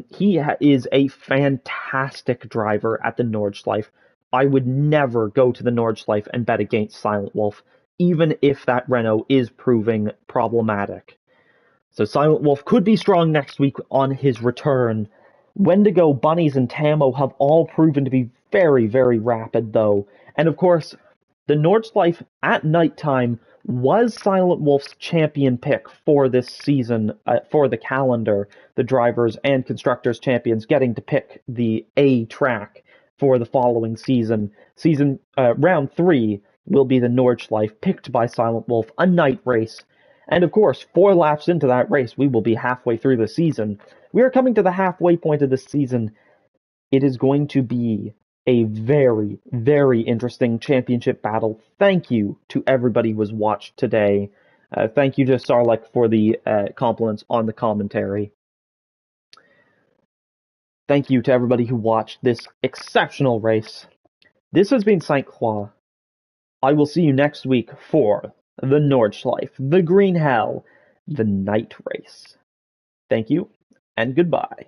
He is a fantastic driver at the Nordschleife. I would never go to the Nordschleife and bet against Silent Wolf, even if that Renault is proving problematic. So Silent Wolf could be strong next week on his return. Wendigo, Bunnies, and Tammo have all proven to be very, very rapid, though. And of course, the Nordschleife at nighttime was Silent Wolf's champion pick for this season, for the calendar. The drivers and constructors champions getting to pick the A track for the following season. Round 3 will be the Nordschleife, picked by Silent Wolf, a night race. And of course, 4 laps into that race, we will be halfway through the season. We are coming to the halfway point of this season. It is going to be a very, very interesting championship battle. Thank you to everybody who has watched today. Thank you to Sarlek for the compliments on the commentary. Thank you to everybody who watched this exceptional race. This has been St. Croix. I will see you next week for the Nordschleife, the Green Hell, the night race. Thank you, and goodbye.